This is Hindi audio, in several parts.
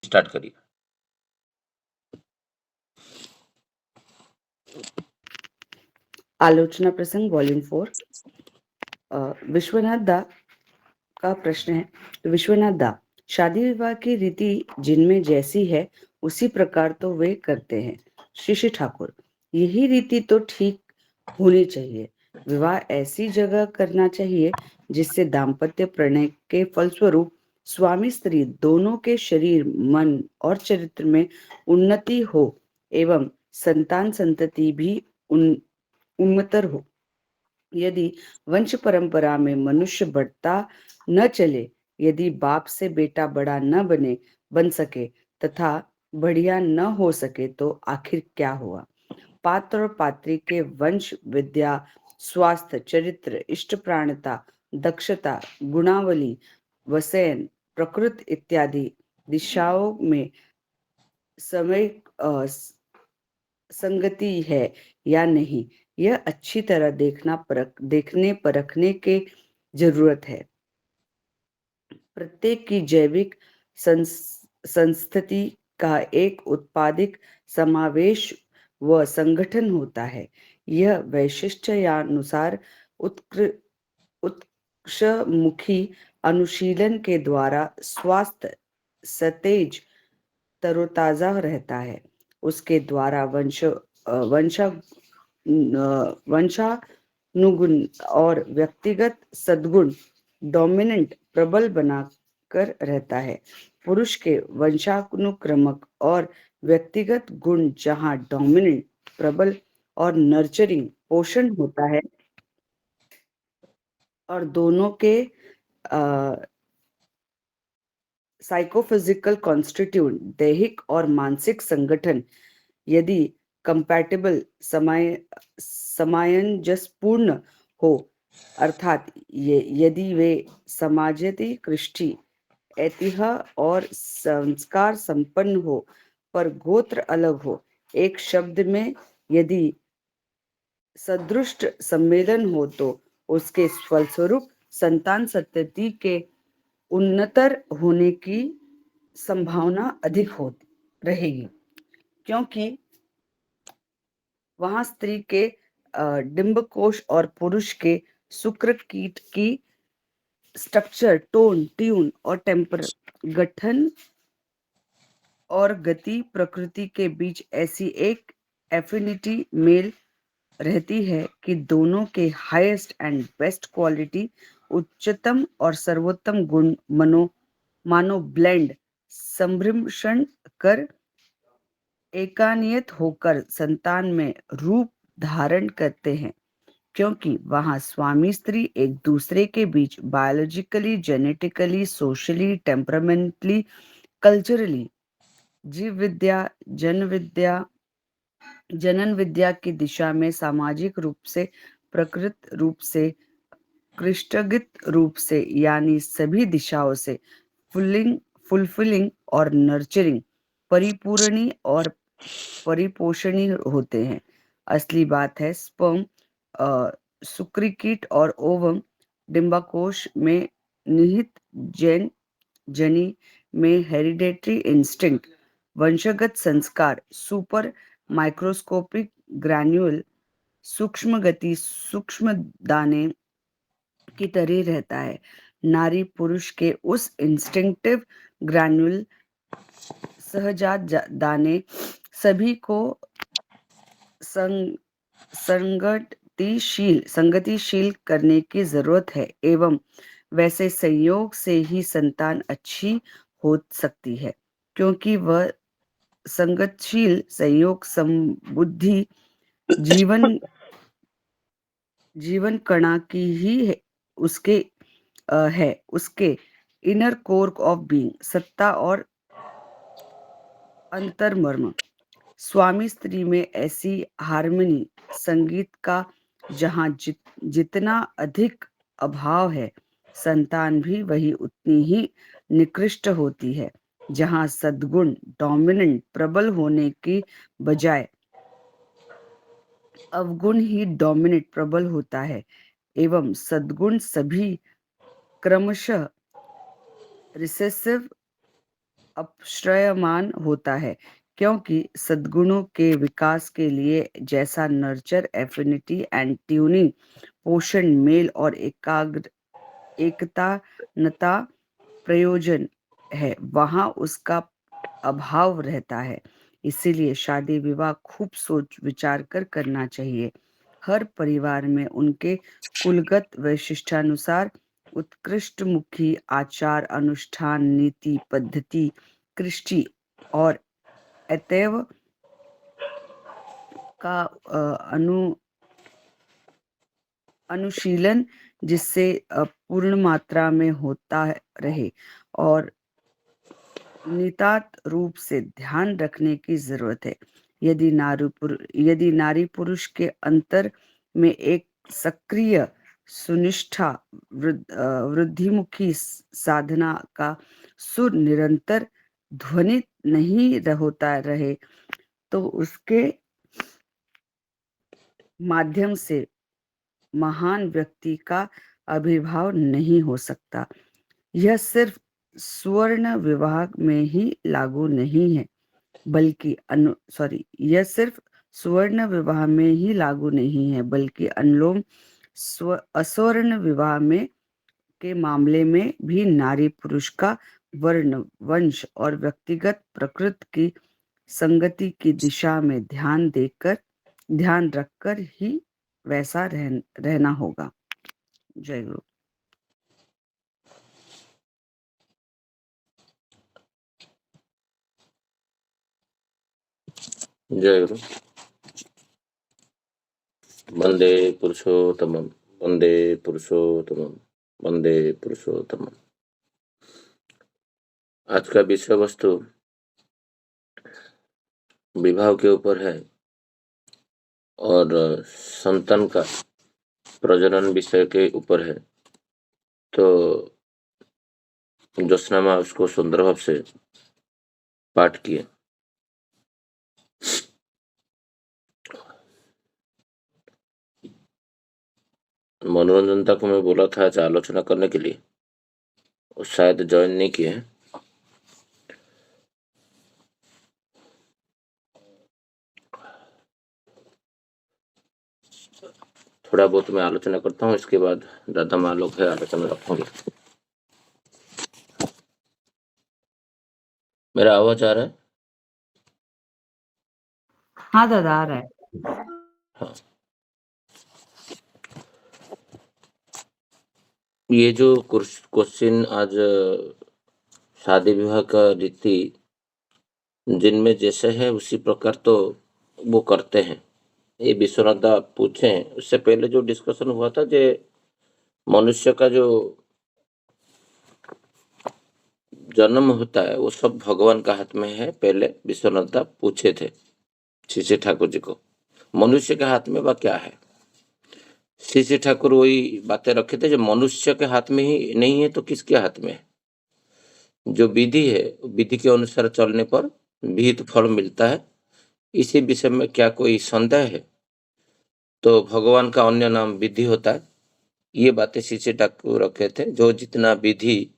स्टार्ट करिए। आलोचना प्रसंग वॉल्यूम 4। विश्वनाथ दा का प्रश्न है। तो विश्वनाथ दा, शादी विवाह की रीति जिनमें जैसी है उसी प्रकार तो वे करते हैं। शिशि ठाकुर, यही रीति तो ठीक होनी चाहिए। विवाह ऐसी जगह करना चाहिए जिससे दाम्पत्य प्रणय के फलस्वरूप स्वामी स्त्री दोनों के शरीर, मन और चरित्र में उन्नति हो एवं संतान संतति भी उन्नतर हो। यदि वंश परंपरा में मनुष्य बढ़ता न चले, यदि बाप से बेटा बड़ा न बन सके तथा बढ़िया न हो सके, तो आखिर क्या हुआ? पात्र और पात्री के वंश, विद्या, स्वास्थ्य, चरित्र, इष्टप्राणता, दक्षता, गुणावली, वसयन, प्रकृत इत्यादि दिशाओं में समय संगति है या नहीं, यह अच्छी तरह देखने परखने के जरूरत है। प्रत्येक की जैविक संस्थिति का एक उत्पादिक समावेश व संगठन होता है। यह वैशिष्ट्यानुसार उत्कर्षमुखी अनुशीलन के द्वारा स्वास्थ्य सतेज तरोताजा रहता है। उसके द्वारा वंशानुगुण और व्यक्तिगत सद्गुण डोमिनेंट प्रबल बनाकर रहता है। पुरुष के वंशानुक्रमक और व्यक्तिगत गुण जहाँ डोमिनेंट प्रबल और नर्चरिंग पोषण होता है, और दोनों के साइकोफिजिकल कॉन्स्टिट्यूट दैहिक और मानसिक संगठन यदि कंपैटिबल सामंजस्यपूर्ण हो, अर्थात यदि वे समाजती कृष्टि ऐतिह्य और संस्कार संपन्न हो पर गोत्र अलग हो, एक शब्द में यदि सदृष्ट सम्मेलन हो, तो उसके फलस्वरूप संतान संतति के उन्नतर होने की संभावना अधिक होती रहेगी, क्योंकि वहां स्त्री के डिंबकोश और पुरुष के शुक्र कीट की स्ट्रक्चर, टोन, ट्यून और टेम्पर, गठन और गति, प्रकृति के बीच ऐसी एक एफिनिटी मेल रहती है कि दोनों के हाईएस्ट एंड बेस्ट क्वालिटी, उच्चतम और सर्वोत्तम गुण मानो ब्लेंड संभ्रमण कर एकानियत होकर संतान में रूप धारण करते हैं, क्योंकि वहां स्वामी स्त्री एक दूसरे के बीच biologically, genetically, socially, temperamentally, culturally, जीव विद्या, जनन विद्या की दिशा में सामाजिक रूप से, प्रकृत रूप से, कृष्टगित रूप से, यानी सभी दिशाओं से फुलफिलिंग और नर्चरिंग, परिपूरणी और परिपोषणी होते हैं। असली बात है, स्पर्म, शुक्रिकीट और ओवम, डिंबाकोश में निहित जनी में हेरिडेटरी इंस्टिंक्ट, वंशगत संस्कार, सुपर माइक्रोस्कोपिक ग्रैन्यूल, सूक्ष्म गति, सूक्ष्म दाने की तरह रहता है। नारी पुरुष के उस इंस्टिंक्टिव ग्रैन्यूल सहजात दाने सभी को संगतिशील करने की जरूरत है, एवं वैसे संयोग से ही संतान अच्छी हो सकती है, क्योंकि वह संगतशील संयोग समबुद्धि जीवन कणा की ही है, उसके इनर कोर ऑफ बीइंग, सत्ता और अंतर्मर्म। स्वामी स्त्री में ऐसी हार्मनी, संगीत का जहाँ जितना अधिक अभाव है, संतान भी वही उतनी ही निकृष्ट होती है। जहाँ सद्गुण डोमिनेंट प्रबल होने की बजाय अवगुण ही डोमिनेट प्रबल होता है, एवं सद्गुण सभी क्रमशः रिसेसिव अपश्रयमान होता है, क्योंकि सद्गुणों के विकास के लिए जैसा नर्चर, एफिनिटी एंड ट्यूनिंग, पोषण, मेल और एकतानता प्रयोजन है, वहां उसका अभाव रहता है। इसीलिए शादी विवाह खूब सोच विचार कर करना चाहिए। हर परिवार में उनके कुलगत वैशिष्ट्यानुसार उत्कृष्ट मुखी आचार अनुष्ठान, नीति, पद्धति, कृष्टि और अतएव का अनुशीलन जिससे पूर्ण मात्रा में होता रहे और नितात रूप से ध्यान रखने की जरूरत है। यदि नारी पुरुष के अंतर में एक सक्रिय सुनिष्ठा वृद्धिमुखी साधना का सुर निरंतर ध्वनित नहीं होता रहे, तो उसके माध्यम से महान व्यक्ति का आविर्भाव नहीं हो सकता। यह सिर्फ स्वर्ण विवाह में ही लागू नहीं है, बल्कि यह सिर्फ स्वर्ण विवाह में ही लागू नहीं है, बल्कि अनुलोम अस्वर्ण विवाह में के मामले में भी नारी पुरुष का वर्ण, वंश और व्यक्तिगत प्रकृति की संगति की दिशा में ध्यान रखकर ही वैसा रहना होगा। जय गुरु। जय गुरु। वंदे पुरुषोत्तमम, वंदे पुरुषोत्तमम, वंदे पुरुषोत्तमम। आज का विषय वस्तु विवाह के ऊपर है और संतान का प्रजनन विषय के ऊपर है। तो ज्योत्सना माँ उसको सुंदर भाव से पाठ किए। मनोरंजनता को मैं बोला था आज आलोचना करने के लिए, शायद ज्वाइन नहीं किए हैं। थोड़ा बहुत मैं आलोचना करता हूँ, इसके बाद दादा माँ लोग है आलोचना रखूंगे। मेरा आवाज आ रहा है? हाँ दादा, आ रहा है। हाँ, ये जो क्वेश्चन आज शादी विवाह का रीति जिनमें जैसे है उसी प्रकार तो वो करते हैं, ये विश्वनाथ दा पूछे। उससे पहले जो डिस्कशन हुआ था जो मनुष्य का जो जन्म होता है वो सब भगवान का हाथ में है, पहले विश्वनाथ दा पूछे थे श्री ठाकुर जी को। मनुष्य के हाथ में वह क्या है? श्री ठाकुर वही बातें रखे थे, जो मनुष्य के हाथ में ही नहीं है तो किसके हाथ में है? जो विधि है, विधि के अनुसार चलने पर विहित फल मिलता है। इसी विषय में क्या कोई संदेह है? तो भगवान का अन्य नाम विधि होता है, ये बातें श्री ठाकुर रखे थे। जो जितना विधि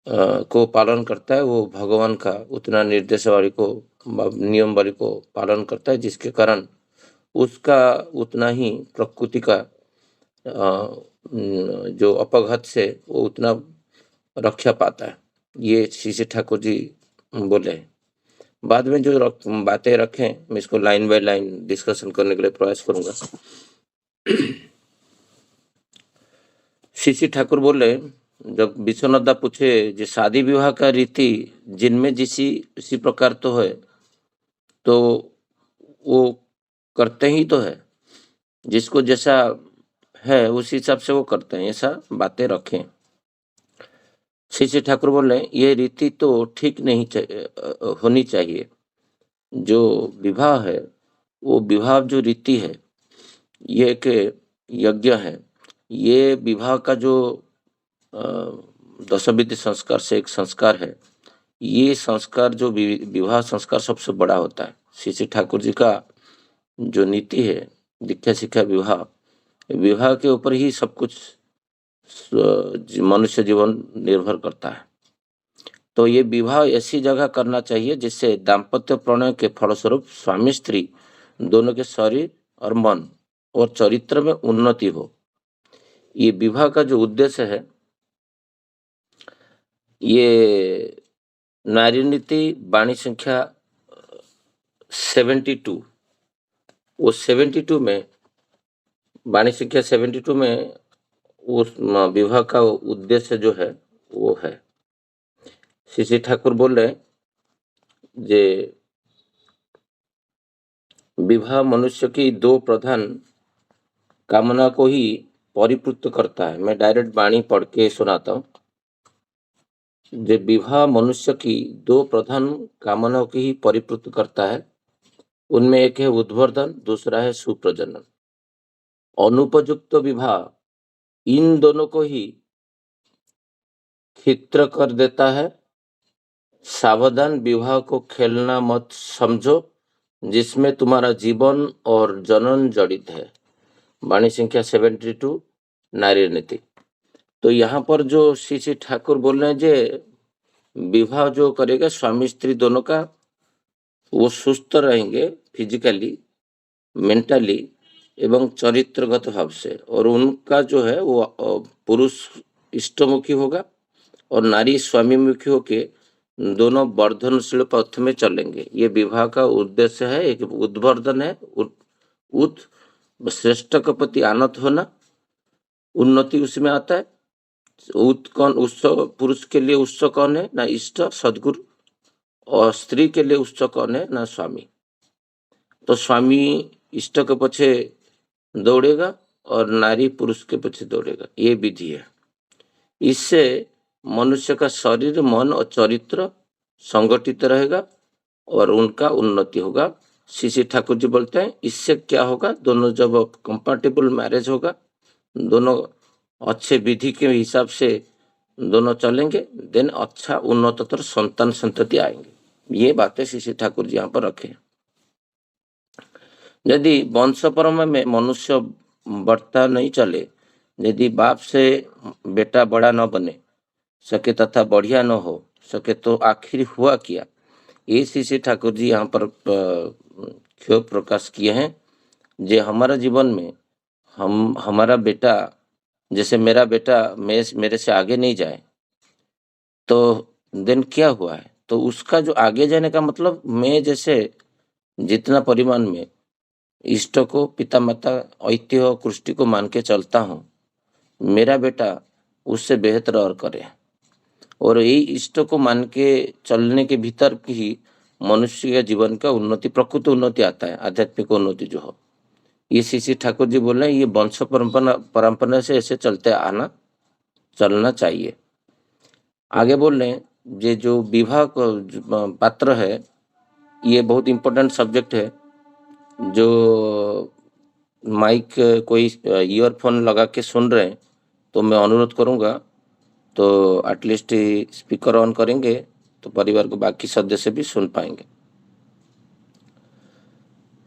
को पालन करता है वो भगवान का उतना निर्देशावली को, नियमावली को पालन करता है, जिसके कारण उसका उतना ही प्रकृति का जो अपघात से वो उतना रक्षा पाता है। ये श्री ठाकुर जी बोले। बाद में जो बातें रखें मैं इसको लाइन बाय लाइन डिस्कशन करने के लिए प्रयास करूंगा। श्री ठाकुर बोले, जब विश्वनाथ दा पूछे जो शादी विवाह का रीति जिनमें इसी प्रकार तो है, तो वो करते ही तो है, जिसको जैसा है उस हिसाब से वो करते हैं, ऐसा बातें रखें। श्री ठाकुर बोले ये रीति तो ठीक नहीं होनी चाहिए। जो विवाह है वो विवाह जो रीति है ये एक यज्ञ है। ये विवाह का जो दशविधि संस्कार से एक संस्कार है, ये संस्कार जो विवाह संस्कार सबसे बड़ा होता है। श्री ठाकुर जी का जो नीति है दीक्षा शिक्षा विवाह के ऊपर ही सब कुछ मनुष्य जीवन निर्भर करता है। तो ये विवाह ऐसी जगह करना चाहिए जिससे दाम्पत्य प्रणय के फलस्वरूप स्वामी स्त्री दोनों के शरीर और मन और चरित्र में उन्नति हो। ये विवाह का जो उद्देश्य है, ये नारी नीति वाणी संख्या 72, वो 72 में, वाणी संख्या 72 में उस विवाह का उद्देश्य जो है वो है। श्री ठाकुर बोल रहे जे विवाह मनुष्य की दो प्रधान कामना को ही परिपूर्त करता है। मैं डायरेक्ट वाणी पढ़ के सुनाता हूँ। जो विवाह मनुष्य की दो प्रधान कामनाओं की ही परिपूर्त करता है। उनमें एक है उद्वर्धन, दूसरा है सुप्रजनन। अनुपयुक्त विवाह इन दोनों को ही खित्र कर देता है। सावधान, विवाह को खेलना मत समझो जिसमें तुम्हारा जीवन और जनन जड़ित है। वाणी संख्या 72, नारी नीति। तो यहाँ पर जो श्री ठाकुर बोल रहे हैं जे विवाह जो करेगा स्वामी स्त्री दोनों का, वो सुस्त रहेंगे फिजिकली, मेंटली एवं चरित्रगत भाव से, और उनका जो है वो पुरुष इष्टमुखी होगा और नारी स्वामीमुखी होके दोनों वर्धनशील पथ में चलेंगे। ये विवाह का उद्देश्य है। एक उद्वर्धन है, श्रेष्ठ के प्रति आनत होना, उन्नति उसमें आता है। कौन उत्सव, पुरुष के लिए उत्सव कौन है? ना इष्ट सदगुरु, और स्त्री के लिए उत्सव कौन है? ना स्वामी। तो स्वामी इष्ट के पीछे दौड़ेगा और नारी पुरुष के पीछे दौड़ेगा, ये विधि है। इससे मनुष्य का शरीर, मन और चरित्र संगठित रहेगा और उनका उन्नति होगा। श्री ठाकुर जी बोलते हैं इससे क्या होगा, दोनों जब कंपैटिबल मैरिज होगा, दोनों अच्छे विधि के हिसाब से दोनों चलेंगे, देन अच्छा उन्नततर संतान संतति आएंगे। ये बातें श्री ठाकुर जी यहाँ पर रखे। यदि वंश परंपरा में मनुष्य बढ़ता नहीं चले, यदि बाप से बेटा बड़ा न बने सके तथा बढ़िया न हो सके, तो आखिर हुआ क्या? ये श्री ठाकुर जी यहाँ पर क्षोभ प्रकाश किए हैं। जे हमारा जीवन में हमारा बेटा, जैसे मेरा बेटा मेरे से आगे नहीं जाए तो देन क्या हुआ है? तो उसका जो आगे जाने का मतलब, मैं जैसे जितना परिमाण में इष्ट को, पिता माता, ऐतिह्य और कृष्टि को मान के चलता हूँ, मेरा बेटा उससे बेहतर और करे। और यही इष्ट को मान के चलने के भीतर ही मनुष्य के जीवन का उन्नति, प्रकृति उन्नति आता है, आध्यात्मिक उन्नति जो हो। ये श्री ठाकुर जी बोल रहे हैं ये वंश परंपरा से ऐसे चलना चाहिए। आगे बोल रहे हैं ये जो विवाह पात्र है, ये बहुत इंपॉर्टेंट सब्जेक्ट है। जो माइक कोई ईयरफोन लगा के सुन रहे हैं तो मैं अनुरोध करूंगा, तो एटलीस्ट स्पीकर ऑन करेंगे तो परिवार के बाकी सदस्य भी सुन पाएंगे।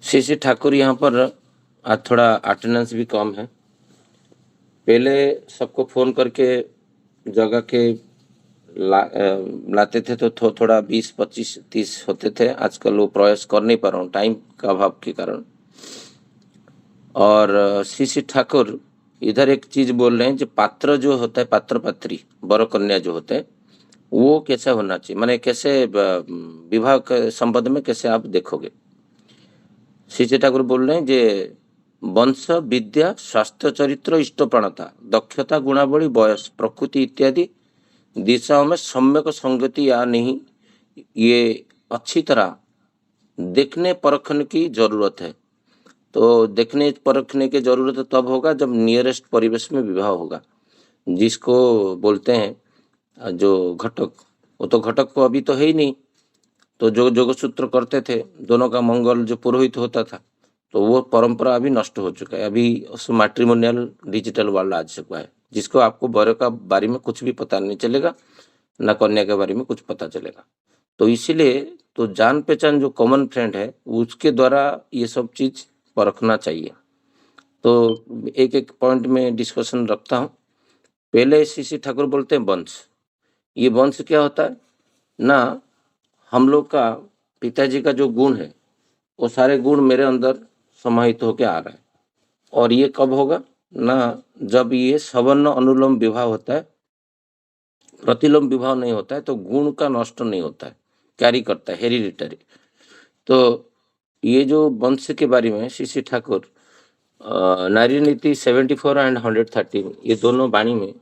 श्री ठाकुर यहाँ पर आज थोड़ा अटेंडेंस भी कम है। पहले सबको फोन करके जगह के लाते थे तो थोड़ा 20, 25, 30 होते थे। आजकल वो प्रयास कर नहीं पा रहा हूँ टाइम का अभाव के कारण। और श्री ठाकुर इधर एक चीज बोल रहे हैं, जो पात्र जो होता है, पात्र पात्री, वर कन्या जो होते हैं, वो कैसा होना चाहिए, माने कैसे विवाह के संबंध में कैसे आप देखोगे। श्री ठाकुर बोल रहे हैं जे वंश, विद्या, स्वास्थ्य, चरित्र, इष्टप्राणता, दक्षता, गुणावली, बयस, प्रकृति इत्यादि दिशाओं में सम्यक संगति या नहीं, ये अच्छी तरह देखने परखने की जरूरत है। तो देखने परखने की जरूरत तब होगा जब नियरेस्ट परिवेश में विवाह होगा, जिसको बोलते हैं जो घटक। वो तो घटक को अभी तो है ही नहीं, तो जो जोगसूत्र करते थे दोनों का मंगल जो पुरोहित होता था, तो वो परंपरा अभी नष्ट हो चुका है। अभी उस मैट्रिमोनियल डिजिटल वर्ल्ड आ चुका है, जिसको आपको वर का बारे में कुछ भी पता नहीं चलेगा, ना कन्या के बारे में कुछ पता चलेगा। तो इसीलिए तो जान पहचान जो कॉमन फ्रेंड है उसके द्वारा ये सब चीज परखना चाहिए। तो एक एक पॉइंट में डिस्कशन रखता हूँ। पहले श्री ठाकुर बोलते हैं वंश। ये वंश क्या होता है? ना हम लोग का पिताजी का जो गुण है वो सारे गुण मेरे अंदर समाहित होके आ रहा है। और ये कब होगा ना, जब ये सवर्ण अनुलोम विवाह होता है, प्रतिलोम विवाह नहीं होता है, तो गुण का नष्ट नहीं होता है, कैरी करता है, हेरिडिटरी। तो ये जो वंश के बारे में श्री ठाकुर नारी नीति 74 एंड 113 ये दोनों वाणी में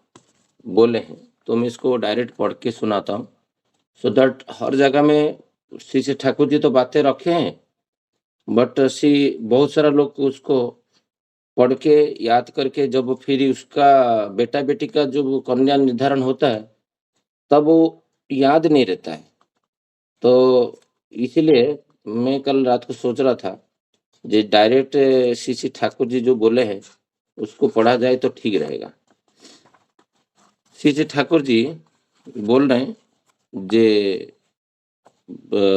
बोले हैं। तो मैं इसको डायरेक्ट पढ़ के सुनाता हूँ, सो दैट हर जगह में श्री ठाकुर जी तो बातें रखे हैं, बट बहुत सारा लोग उसको पढ़ के याद करके जब फिर उसका बेटा बेटी का जो कन्या निर्धारण होता है तब वो याद नहीं रहता है। तो इसीलिए मैं कल रात को सोच रहा था जे डायरेक्ट श्री ठाकुर जी जो बोले हैं उसको पढ़ा जाए तो ठीक रहेगा। श्री ठाकुर जी बोल रहे हैं जे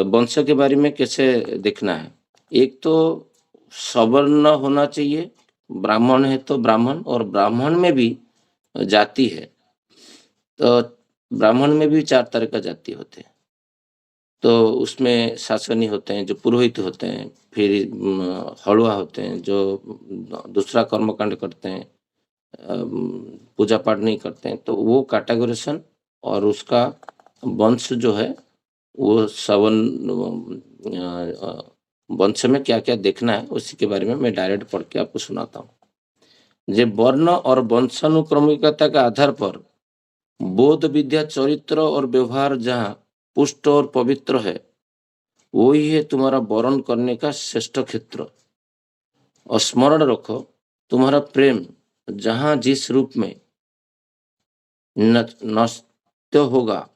वंश के बारे में कैसे देखना है। एक तो सवर्ण होना चाहिए, ब्राह्मण है तो ब्राह्मण, और ब्राह्मण में भी जाति है। तो ब्राह्मण में भी 4 तरह का जाति होते हैं। तो उसमें शासनी होते हैं जो पुरोहित होते हैं, फिर हड़ुआ होते हैं जो दूसरा कर्मकांड करते हैं, पूजा पाठ नहीं करते हैं। तो वो कैटेगराइजेशन और उसका वंश जो है वो वंश में क्या क्या देखना है उसी के बारे में मैं डायरेक्ट पढ़ के आपको सुनाता हूँ। जे वर्ण और वंशानुक्रमिकता के आधार पर बोध विद्या चरित्र और व्यवहार जहाँ पुष्ट और पवित्र है, वही है तुम्हारा वर्ण करने का श्रेष्ठ क्षेत्र। और स्मरण रखो तुम्हारा प्रेम जहाँ जिस रूप में नष्ट होगा,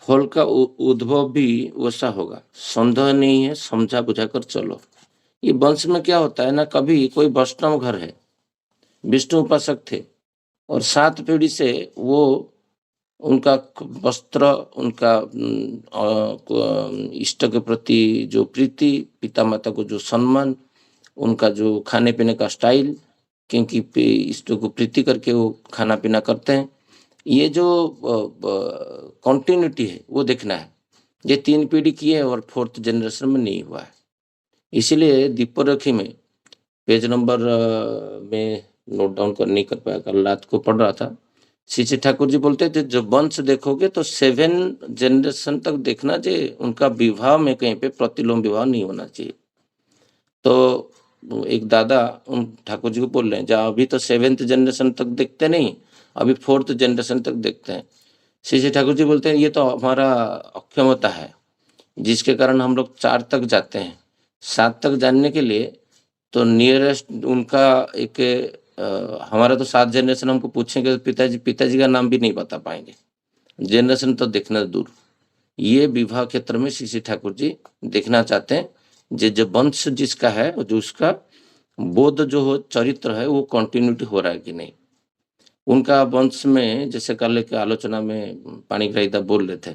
फल का उद्भव भी वैसा होगा। संदेह नहीं है, समझा बुझाकर चलो। ये वंश में क्या होता है ना, कभी कोई वैष्णव घर है, विष्णु उपासक थे, और 7 पीढ़ी से वो उनका वस्त्र, उनका इष्ट के प्रति जो प्रीति, पिता माता को जो सम्मान, उनका जो खाने पीने का स्टाइल, क्योंकि इष्ट को प्रीति करके वो खाना पीना करते हैं, ये जो कंटिन्यूटी है वो देखना है। ये 3 पीढ़ी की है और 4th जनरेशन में नहीं हुआ है। इसीलिए दीपरखी में पेज नंबर में नोट डाउन कर नहीं कर पाया, कल रात को पढ़ रहा था। श्री ठाकुर जी बोलते थे जब वंश देखोगे तो 7 जनरेशन तक देखना चाहिए, उनका विवाह में कहीं पे प्रतिलोम विवाह नहीं होना चाहिए। तो एक दादा उन ठाकुर जी को बोल रहे हैं जहाँ अभी तो 7th जनरेशन तक देखते नहीं, अभी 4th जनरेशन तक देखते हैं। श्री ठाकुर जी बोलते हैं ये तो हमारा अक्षमता है जिसके कारण हम लोग 4 तक जाते हैं। 7 तक जानने के लिए तो नियरेस्ट उनका एक हमारा तो 7 जनरेशन हमको पूछेंगे तो पिताजी का नाम भी नहीं बता पाएंगे, जनरेशन तो देखना दूर। ये विवाह क्षेत्र में श्री ठाकुर जी देखना चाहते हैं जो वंश जिसका है, जो उसका बोध जो हो चरित्र है वो कंटिन्यूटी हो रहा है कि नहीं। उनका वंश में जैसे कल के आलोचना में पाणिग्राहीता बोल रहे थे,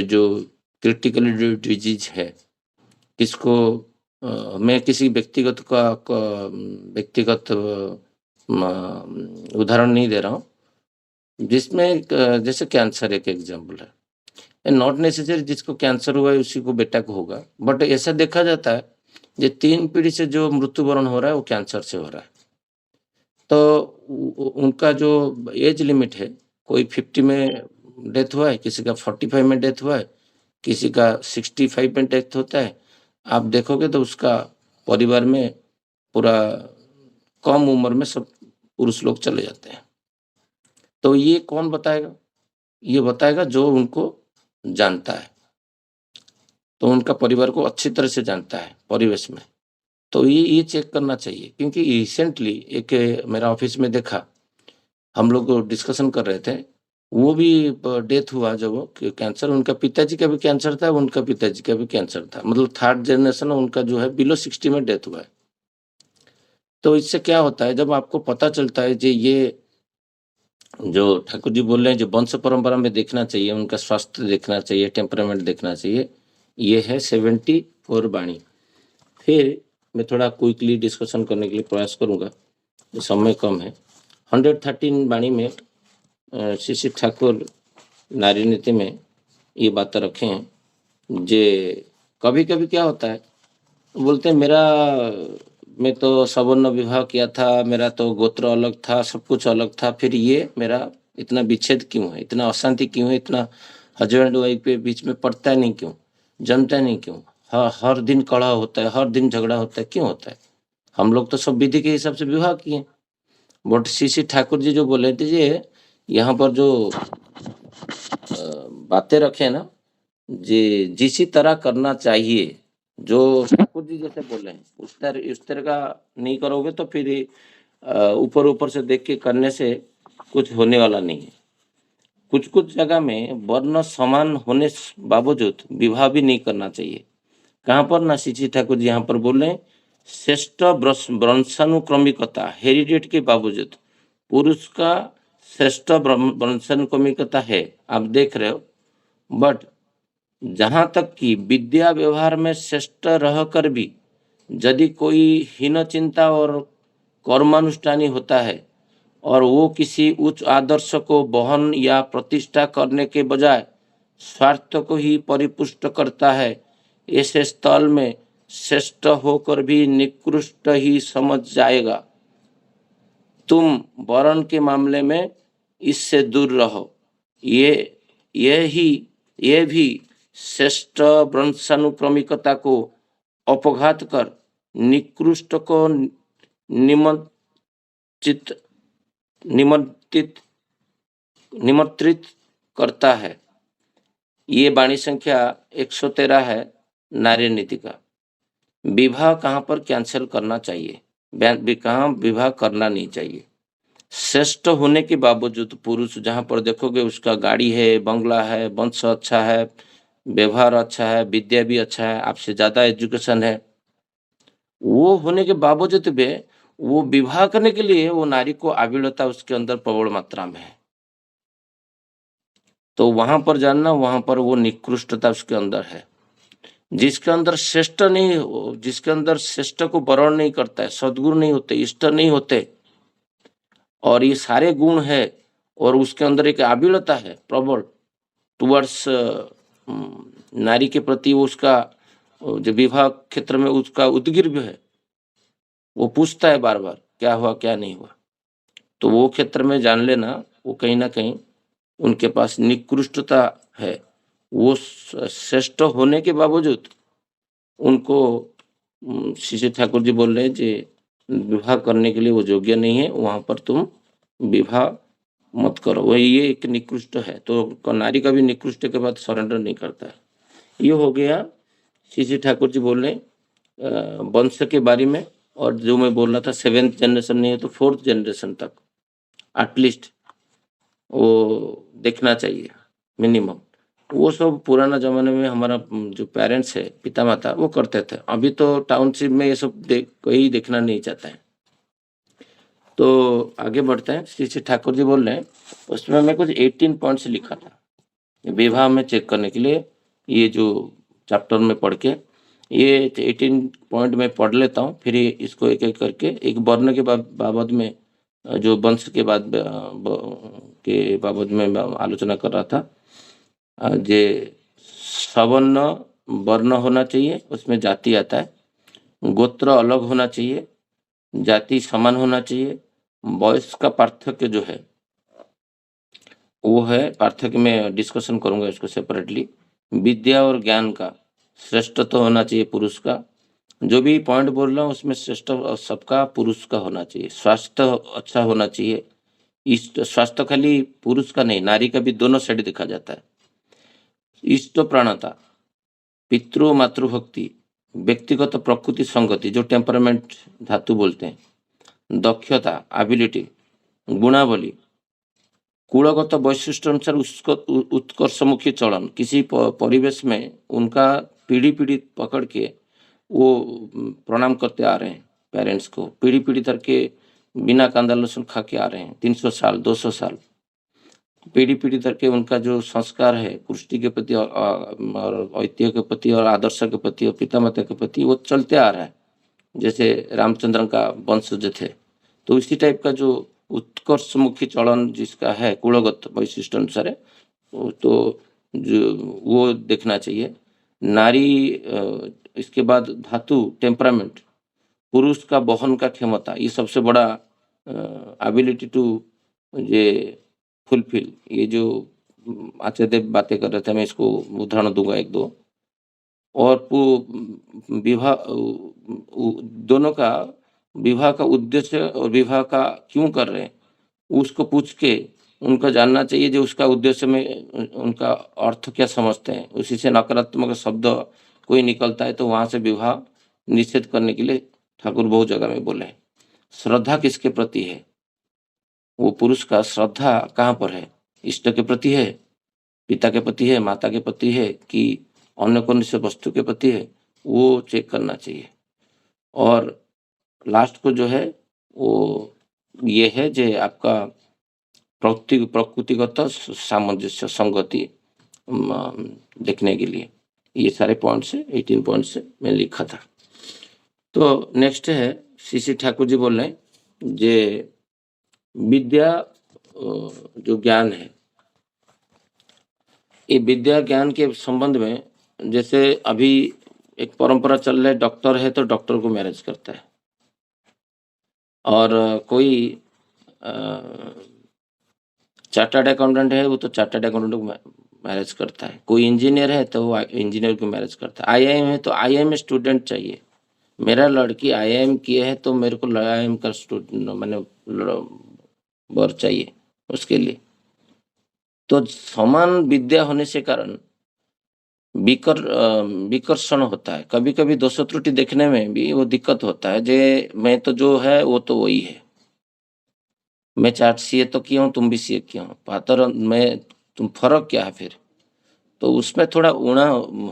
जो क्रिटिकल डिजीज है, किसको मैं किसी व्यक्तिगत व्यक्तिगत उदाहरण नहीं दे रहा हूँ, जिसमें जैसे कैंसर एक एग्जाम्पल है। नॉट नेसेसरी जिसको कैंसर हुआ है उसी को बेटा को होगा, बट ऐसा देखा जाता है जो 3 पीढ़ी से जो मृत्युवरण हो रहा है वो कैंसर से हो रहा है। तो उनका जो एज लिमिट है, कोई 50 में डेथ हुआ है, किसी का 45 में डेथ हुआ है, किसी का 65 में डेथ होता है। आप देखोगे तो उसका परिवार में पूरा कम उम्र में सब पुरुष लोग चले जाते हैं। तो ये कौन बताएगा? ये बताएगा जो उनको जानता है, तो उनका परिवार को अच्छी तरह से जानता है परिवेश में। तो ये चेक करना चाहिए, क्योंकि रिसेंटली एक मेरा ऑफिस में देखा, हम लोग डिस्कशन कर रहे थे, वो भी डेथ हुआ जब कैंसर, उनका पिताजी का भी कैंसर था, उनका पिताजी का भी कैंसर था, मतलब 3rd जनरेशन उनका जो है बिलो 60 में डेथ हुआ है। तो इससे क्या होता है, जब आपको पता चलता है जी ये जो ठाकुर जी बोल रहे हैं जो वंश परंपरा में देखना चाहिए, उनका स्वास्थ्य देखना चाहिए, टेम्परामेंट देखना चाहिए, ये है 74 वाणी। फिर मैं थोड़ा क्विकली डिस्कशन करने के लिए प्रयास करूंगा, समय कम है। 113 वाणी में श्री ठाकुर नारी नीति में ये बातें रखे हैं। जे कभी कभी क्या होता है, बोलते हैं मेरा मैं तो सवर्ण विवाह किया था, मेरा तो गोत्र अलग था, सब कुछ अलग था, फिर ये मेरा इतना विच्छेद क्यों है, इतना अशांति क्यों है, इतना हस्बैंड वाइफ के बीच में पड़ता नहीं क्यों, जमता नहीं क्यों, हर दिन कलह होता है, हर दिन झगड़ा होता है, क्यों होता है? हम लोग तो सब विधि के हिसाब से विवाह किए। बट श्री ठाकुर जी जो बोले थे, ये यहाँ पर जो बातें रखे ना, जी जिसी तरह करना चाहिए, जो ठाकुर जी जैसे बोले हैं उस तरह का नहीं करोगे तो फिर ऊपर ऊपर से देख के करने से कुछ होने वाला नहीं है। कुछ कुछ जगह में वर्ण समान होने बावजूद विवाह भी नहीं करना चाहिए। कहाँ पर ना, श्री ठाकुर जी यहाँ पर बोल रहे हैं, श्रेष्ठ वंशानुक्रमिकता हेरिडेट के बावजूद पुरुष का श्रेष्ठ वंशानुक्रमिकता है, आप देख रहे हो, बट जहां तक कि विद्या व्यवहार में श्रेष्ठ रहकर भी यदि कोई हीन चिंता और कर्मानुष्ठानी होता है और वो किसी उच्च आदर्श को बहन या प्रतिष्ठा करने के बजाय स्वार्थ को ही परिपुष्ट करता है, ऐसे स्थल में श्रेष्ठ होकर भी निकृष्ट ही समझ जाएगा। तुम वर्ण के मामले में इससे दूर रहो। ये भी श्रेष्ठ वंशानुक्रमिकता को अपघात कर निकृष्ट को निमंत्रित करता है। ये वाणी संख्या 113 है नारी नीति का। विवाह कहाँ पर कैंसिल करना चाहिए, कहाँ विवाह करना नहीं चाहिए। श्रेष्ठ होने के बावजूद पुरुष जहाँ पर देखोगे उसका गाड़ी है, बंगला है, वंश अच्छा है, व्यवहार अच्छा है, विद्या भी अच्छा है, आपसे ज्यादा एजुकेशन है, वो होने के बावजूद भी वो विवाह करने के लिए वो नारी को आविलता उसके अंदर प्रबल मात्रा में है, तो वहां पर जानना, वहां पर वो निकृष्टता उसके अंदर है। जिसके अंदर श्रेष्ठ नहीं, जिसके अंदर श्रेष्ठ को वर्ण नहीं करता है, सद्गुरु नहीं होते, इष्ट नहीं होते, और ये सारे गुण है और उसके अंदर एक आविलता है प्रबल टुवर्ड्स नारी के प्रति, वो उसका जो विवाह क्षेत्र में उसका उद्गिर्व है, वो पूछता है बार बार क्या हुआ क्या नहीं हुआ, तो वो क्षेत्र में जान लेना वो कहीं ना कहीं उनके पास निकृष्टता है। वो श्रेष्ठ होने के बावजूद उनको श्री ठाकुर जी बोल रहे हैं कि विवाह करने के लिए वो योग्य नहीं है, वहां पर तुम विवाह मत करो, वही ये एक निकृष्ट है। तो नारी का भी निकृष्ट के बाद सरेंडर नहीं करता है। ये हो गया श्री ठाकुर जी बोल रहे वंश के बारे में, और जो मैं बोल रहा था 7th जनरेशन नहीं है तो 4th जनरेशन तक एटलीस्ट वो देखना चाहिए मिनिमम। वो सब पुराना जमाने में हमारा जो पेरेंट्स है, पिता माता, वो करते थे। अभी तो टाउनशिप में ये सब कोई देखना नहीं चाहता है। तो आगे बढ़ते हैं। श्री ठाकुर जी बोल रहे हैं, उसमें मैं कुछ 18 पॉइंट्स लिखा था विवाह में चेक करने के लिए, ये जो चैप्टर में पढ़ के ये 18 पॉइंट में पढ़ लेता हूँ, फिर इसको एक एक करके एक वर्ण के बाबत में, जो वंश के बाद के बाबत में आलोचना कर रहा था। जे सवर्ण वर्ण होना चाहिए, उसमें जाति आता है, गोत्र अलग होना चाहिए, जाति समान होना चाहिए, वयस का पार्थक्य जो है वो है, पार्थक्य में डिस्कशन करूंगा इसको सेपरेटली। विद्या और ज्ञान का श्रेष्ठ तो होना चाहिए पुरुष का, जो भी पॉइंट बोल रहा हूँ उसमें श्रेष्ठ सबका पुरुष का होना चाहिए। स्वास्थ्य अच्छा होना चाहिए, इष्ट स्वास्थ्य खाली पुरुष का नहीं, नारी का भी दोनों साइड देखा जाता है। इष्ट प्राणता, पितृ मातृभक्ति, व्यक्तिगत प्रकृति संगति जो टेम्परामेंट धातु बोलते हैं, दक्षता एबिलिटी, गुणावली, कुलगत वैशिष्ट्य अनुसार उत्कर्षमुखी चलन, किसी परिवेश में उनका पीढ़ी पीढ़ी पकड़ के वो प्रणाम करते आ रहे हैं पेरेंट्स को, पीढ़ी पीढ़ी तक के बिना कांदा लहसुन खा के आ रहे हैं, 300 साल 200 साल पीढ़ी पीढ़ी तक के उनका जो संस्कार है पुष्टि के प्रति और ऐतिह्य के प्रति और आदर्श के प्रति और पिता माता के प्रति, वो चलते आ रहा है। जैसे रामचंद्र का वंश जो थे, तो इसी टाइप का जो उत्कर्षमुखी चलन जिसका है कुलगत वैशिष्ट अनुसार है, तो जो वो देखना चाहिए। नारी इसके बाद धातु टेम्परामेंट, पुरुष का वहन का क्षमता, ये सबसे बड़ा एबिलिटी टू ये फुलफिल, ये जो आचार्य देव बातें कर रहे थे, मैं इसको उदाहरण दूंगा एक दो। और विवाह दोनों का विवाह का उद्देश्य और विवाह का क्यों कर रहे हैं उसको पूछ के उनका जानना चाहिए, जो उसका उद्देश्य में उनका अर्थ क्या समझते हैं। उसी से नकारात्मक शब्द कोई निकलता है तो वहां से विवाह निषेध करने के लिए ठाकुर बहुत जगह में बोले हैं। श्रद्धा किसके प्रति है, वो पुरुष का श्रद्धा कहाँ पर है, इष्ट के प्रति है, पिता के प्रति है, माता के प्रति है, कि अन्य कौन से वस्तु के प्रति है, वो चेक करना चाहिए। और लास्ट को जो है वो ये है जो आपका प्रकृतिगत सामंजस्य संगति देखने के लिए, ये सारे पॉइंट्स है, 18 पॉइंट्स से मैं लिखा था। तो नेक्स्ट है श्री ठाकुर जी बोल रहे हैं जे विद्या जो ज्ञान है, ये विद्या ज्ञान के संबंध में जैसे अभी एक परंपरा चल रहा है, डॉक्टर है तो डॉक्टर को मैरिज करता है, और कोई चार्टर्ड अकाउंटेंट है वो तो चार्टर्ड अकाउंटेंट को मैरिज करता है, कोई इंजीनियर है तो वो इंजीनियर को मैरिज करता है, आईआईएम है तो आईआईएम स्टूडेंट चाहिए। मेरा लड़की आईआईएम किए है तो मेरे को आईआईएम का स्टूडेंट मैंने वर चाहिए उसके लिए। तो समान विद्या होने से कारण विकर्षण होता है, कभी कभी दोष त्रुटि देखने में भी वो दिक्कत होता है। जे मैं तो जो है वो तो वही है, मैं चार्ट सीए तो किया हूँ, तुम भी सीए किया हूँ, पातर मैं तुम फर्क क्या है फिर, तो उसमें थोड़ा ऊणा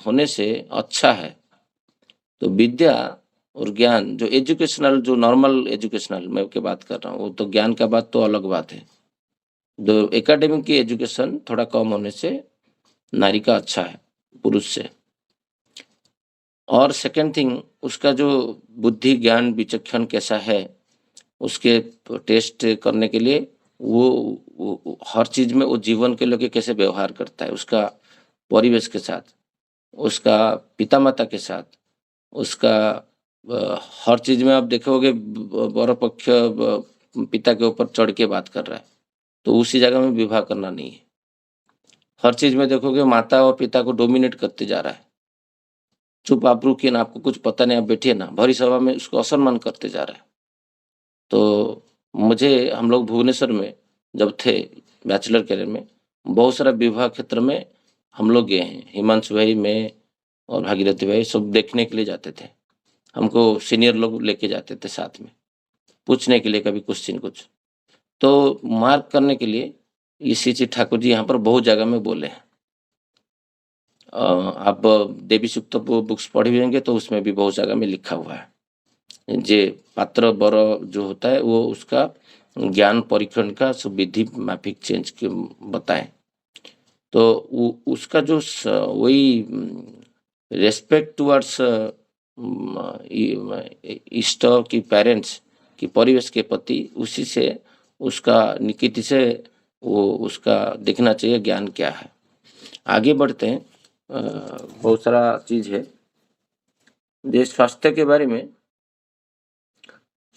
होने से अच्छा है। तो विद्या और ज्ञान जो एजुकेशनल, जो नॉर्मल एजुकेशनल मैं के बात कर रहा हूँ, वो तो ज्ञान का बात तो अलग बात है। जो एकेडमिक की एजुकेशन थोड़ा कम होने से नारी का अच्छा है पुरुष से। और सेकंड थिंग, उसका जो बुद्धि ज्ञान विचक्षण कैसा है उसके टेस्ट करने के लिए वो हर चीज में वो जीवन के लोग कैसे व्यवहार करता है, उसका परिवेश के साथ, उसका पिता माता के साथ, उसका हर चीज में आप देखोगे बड़ पक्ष पिता के ऊपर चढ़ के बात कर रहा है, तो उसी जगह में विवाह करना नहीं है। हर चीज में देखोगे माता और पिता को डोमिनेट करते जा रहा है, चुप आप रुकिए ना, आपको कुछ पता नहीं, आप बैठिए ना, भरी सभा में उसको असम्मान करते जा रहा है। तो मुझे, हम लोग भुवनेश्वर में जब थे बैचलर करियर में, बहुत सारा विवाह क्षेत्र में हम लोग गए हैं, हिमांशु भाई में और भागीरथी भाई सब देखने के लिए जाते थे, हमको सीनियर लोग लेके जाते थे साथ में पूछने के लिए कभी क्वेश्चन कुछ, तो मार्क करने के लिए ये श्री ठाकुर जी यहाँ पर बहुत जगह में बोले हैं। आप देवी सूक्त बुक्स पढ़े होंगे तो उसमें भी बहुत जगह में लिखा हुआ है, जे पात्र वर जो होता है वो उसका ज्ञान परीक्षण का सब विधि माफिक चेंज के बताएं। तो उसका जो वही रेस्पेक्ट टुवर्ड्स इष्ट की पेरेंट्स की परिवेश के प्रति, उसी से उसका निकिति से वो उसका देखना चाहिए ज्ञान क्या है। आगे बढ़ते हैं, बहुत सारा चीज है जैसे स्वास्थ्य के बारे में।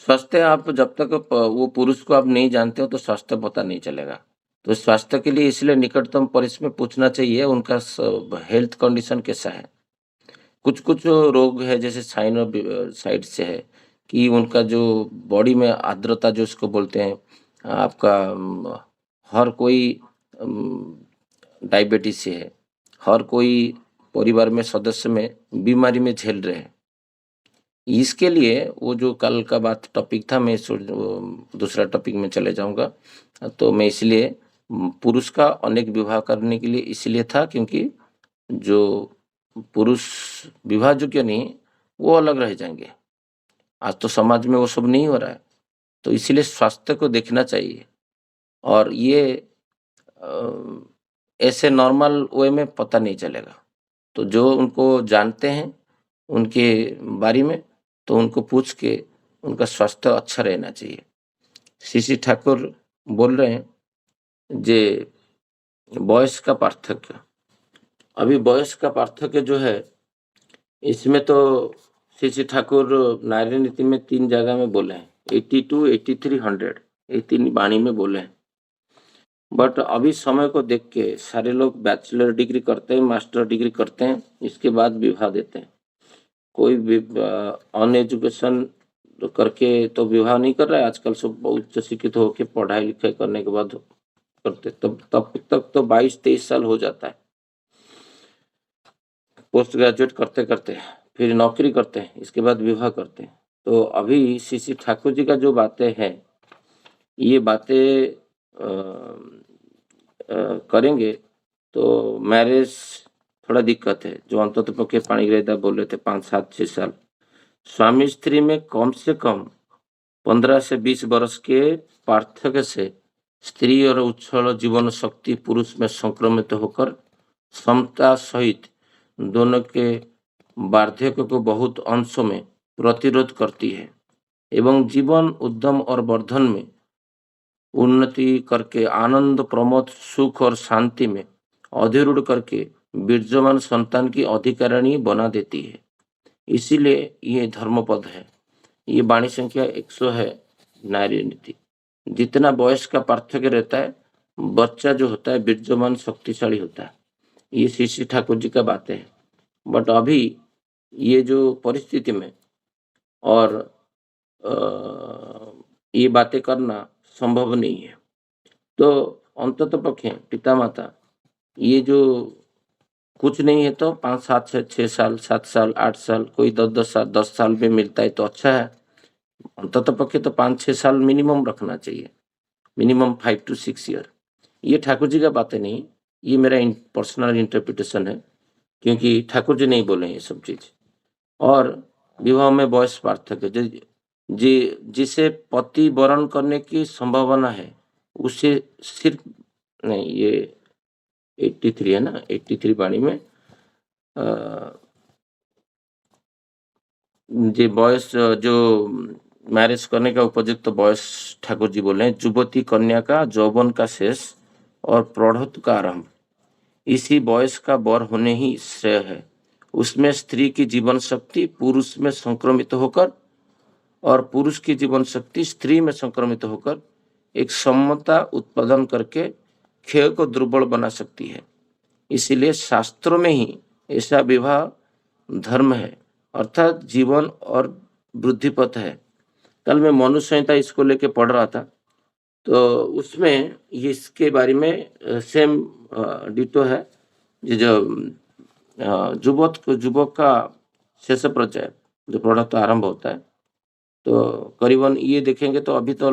स्वास्थ्य आप जब तक वो पुरुष को आप नहीं जानते हो तो स्वास्थ्य पता नहीं चलेगा। तो स्वास्थ्य के लिए इसलिए निकटतम परिस में पूछना चाहिए उनका हेल्थ कंडीशन कैसा है। कुछ कुछ रोग है जैसे साइड से है कि उनका जो बॉडी में आर्द्रता जो इसको बोलते हैं, आपका हर कोई डायबिटीज से है, हर कोई परिवार में सदस्य में बीमारी में झेल रहे हैं। इसके लिए वो जो कल का बात टॉपिक था, मैं दूसरा टॉपिक में चले जाऊंगा। तो मैं इसलिए पुरुष का अनेक विवाह करने के लिए इसलिए था क्योंकि जो पुरुष विवाह योग्य नहीं वो अलग रह जाएंगे। आज तो समाज में वो सब नहीं हो रहा है, तो इसीलिए स्वास्थ्य को देखना चाहिए। और ये ऐसे नॉर्मल वे में पता नहीं चलेगा। तो जो उनको जानते हैं उनके बारे में, तो उनको पूछ के उनका स्वास्थ्य अच्छा रहना चाहिए। श्री ठाकुर बोल रहे हैं जे बॉयस का पार्थक्य, अभी बयस का पार्थक्य जो है, इसमें तो श्री श्री ठाकुर नारी नीति में 3 जगह में बोले हैं, 82, 83, 100, ये 3 वाणी में बोले हैं। बट अभी समय को देख के सारे लोग बैचलर डिग्री करते हैं, मास्टर डिग्री करते हैं, इसके बाद विवाह देते हैं। कोई भी ऑन एजुकेशन करके तो विवाह नहीं कर रहा है आजकल, सब उच्च शिक्षित होकर पढ़ाई लिखाई करने के बाद करते, तब तक तो 22-23 साल हो जाता है पोस्ट ग्रेजुएट करते करते, फिर नौकरी करते हैं, इसके बाद विवाह करते हैं। तो अभी श्री श्री ठाकुर जी का जो बातें हैं, ये बातें करेंगे तो मैरिज थोड़ा दिक्कत है, जो अंततः पक्षे पाणिग्राही बोल रहे थे 5, 7, 6 साल। स्वामी स्त्री में कम से कम 15 से 20 वर्ष के पार्थक्य से स्त्री और उच्छल जीवन शक्ति पुरुष में संक्रमित होकर समता सहित दोनों के वार्धक्य को बहुत अंशों में प्रतिरोध करती है एवं जीवन उद्यम और वर्धन में उन्नति करके आनंद प्रमोद सुख और शांति में अधिरूढ़ करके विद्यमान संतान की अधिकारिणी बना देती है। इसीलिए ये धर्मपद है। ये वाणी संख्या 100 है नारी नीति। जितना बयस का पार्थक्य रहता है, बच्चा जो होता है विद्यमान शक्तिशाली होता है। ये श्री श्री ठाकुर जी का बातें है। बट अभी ये जो परिस्थिति में और ये बातें करना संभव नहीं है, तो अंततः पक्षे पिता माता ये जो कुछ नहीं है तो 5, 7, 6 साल, 7 साल, 8 साल, कोई 10 साल में मिलता है तो अच्छा है। अंततः पक्षे तो 5-6 साल मिनिमम रखना चाहिए, मिनिमम 5 to 6 ईयर। ये ठाकुर जी का बातें नहीं, ये मेरा पर्सनल इंटरप्रिटेशन है, क्योंकि ठाकुर जी नहीं बोले ये सब चीज। और विवाह में बयस पार्थक्य, जिसे पति वरण करने की संभावना है उसे सिर्फ नहीं, ये 83 है ना, 83 वाणी में जे बयस जो मैरिज करने का उपयुक्त तो बयस ठाकुर जी बोले हैं, युवती कन्या का यौवन का शेष और प्रौढ़त्व का आरंभ इसी बयस का वर होने ही श्रेय है। उसमें स्त्री की जीवन शक्ति पुरुष में संक्रमित होकर और पुरुष की जीवन शक्ति स्त्री में संक्रमित होकर एक समता उत्पादन करके खेय को दुर्बल बना सकती है। इसीलिए शास्त्रों में ही ऐसा विवाह धर्म है, अर्थात जीवन और वृद्धि पथ है। कल मैं मनु संहिता इसको लेके पढ़ रहा था, तो उसमें इसके बारे में सेम डिटो है। ये जो युवक का शेष प्रचय जो प्रोडक्ट आरंभ होता है, तो करीबन ये देखेंगे तो अभी तो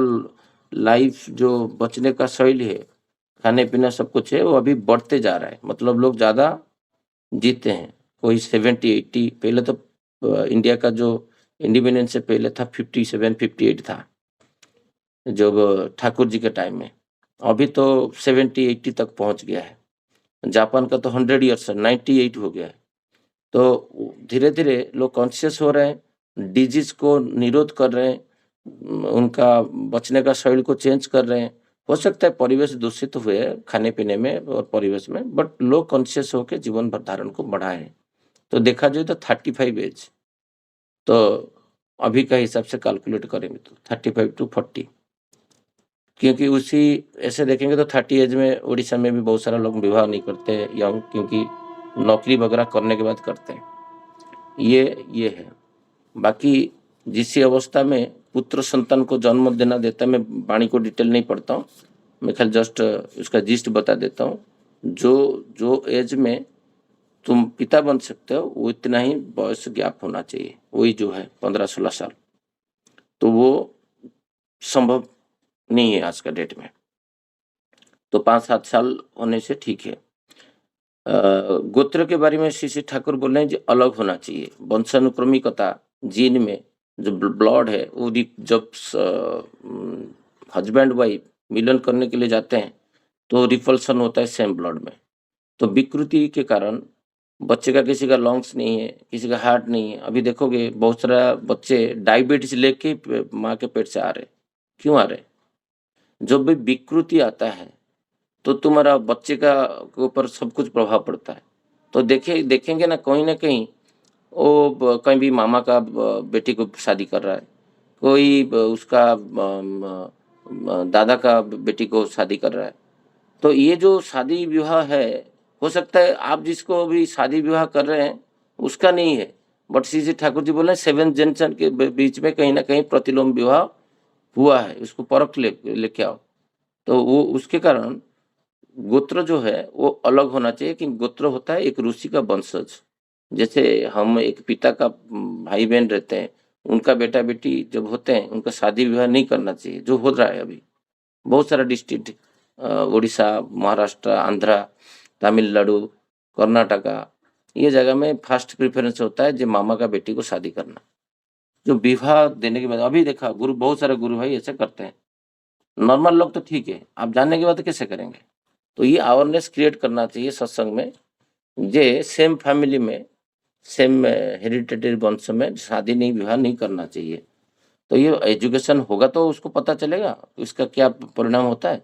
लाइफ जो बचने का शैली है, खाने पीना सब कुछ है, वो अभी बढ़ते जा रहा है। मतलब लोग ज्यादा जीते हैं, कोई 70-80, पहले तो इंडिया का जो इंडिपेंडेंस से पहले था 57-58 था जब ठाकुर जी के टाइम में, अभी तो 70-80 तक पहुंच गया है। जापान का तो 100 ईयर्स 98 हो गया है। तो धीरे धीरे लोग कॉन्शियस हो रहे हैं, डिजीज को निरोध कर रहे हैं, उनका बचने का शैली को चेंज कर रहे हैं। हो सकता है परिवेश दूषित हुए खाने पीने में और परिवेश में, बट लोग कॉन्शियस होकर जीवन धारण को बढ़ाए। तो देखा जाए तो 35 एज, तो अभी का हिसाब से कैलकुलेट करेंगे तो 35 to 40, क्योंकि उसी ऐसे देखेंगे तो 30 एज में उड़ीसा में भी बहुत सारा लोग विवाह नहीं करते यंग, क्योंकि नौकरी वगैरह करने के बाद करते हैं। ये है। बाकी जिस अवस्था में पुत्र संतान को जन्म देना देता है, मैं वाणी को डिटेल नहीं पढ़ता हूँ, मैं खाली जस्ट उसका जिस्ट बता देता हूँ। जो एज में तुम पिता बन सकते हो वो इतना ही बयस गैप होना चाहिए, वही जो है 15-16 साल, तो वो संभव नहीं है आज का डेट में। तो 5-7 साल होने से ठीक है। गोत्र के बारे में श्री श्री ठाकुर बोल रहे हैं जो अलग होना चाहिए। वंशानुक्रमिकता जीन में जो ब्लड है वो जब हस्बैंड वाइफ मिलन करने के लिए जाते हैं तो रिपल्सन होता है सेम ब्लड में। तो विकृति के कारण बच्चे का, किसी का लंग्स नहीं है, किसी का हार्ट नहीं है। अभी देखोगे बहुत सारा बच्चे डायबिटीज लेके माँ के पेट से आ रहे। क्यों आ रहे? जब भी विकृति आता है तो तुम्हारा बच्चे का ऊपर सब कुछ प्रभाव पड़ता है। तो देखेंगे ना कहीं वो कहीं भी मामा का बेटी को शादी कर रहा है, कोई उसका दादा का बेटी को शादी कर रहा है। तो ये जो शादी विवाह है, हो सकता है आप जिसको भी शादी विवाह कर रहे हैं उसका नहीं है, बट श्री ठाकुर जी बोले 7 जनरेशन के बीच में कहीं ना कहीं प्रतिलोम विवाह हुआ है, उसको परख लेके आओ। तो वो उसके कारण गोत्र जो है वो अलग होना चाहिए, कि गोत्र होता है एक ऋषि का वंशज। जैसे हम एक पिता का भाई बहन रहते हैं, उनका बेटा बेटी जब होते हैं उनका शादी विवाह नहीं करना चाहिए, जो हो रहा है अभी बहुत सारा डिस्ट्रिक्ट, उड़ीसा, महाराष्ट्र, आंध्रा, तमिलनाडु, कर्नाटका, ये जगह में फर्स्ट प्रेफरेंस होता है जो मामा का बेटी को शादी करना। जो विवाह देने के बाद अभी देखा गुरु, बहुत सारे गुरु भाई ऐसे करते हैं। नॉर्मल लोग तो ठीक है, आप जानने के बाद कैसे करेंगे? तो ये अवेयरनेस क्रिएट करना चाहिए सत्संग में, जे सेम फैमिली में, सेम हेरिटेटरी वंश में शादी नहीं, विवाह नहीं करना चाहिए। तो ये एजुकेशन होगा तो उसको पता चलेगा इसका क्या परिणाम होता है।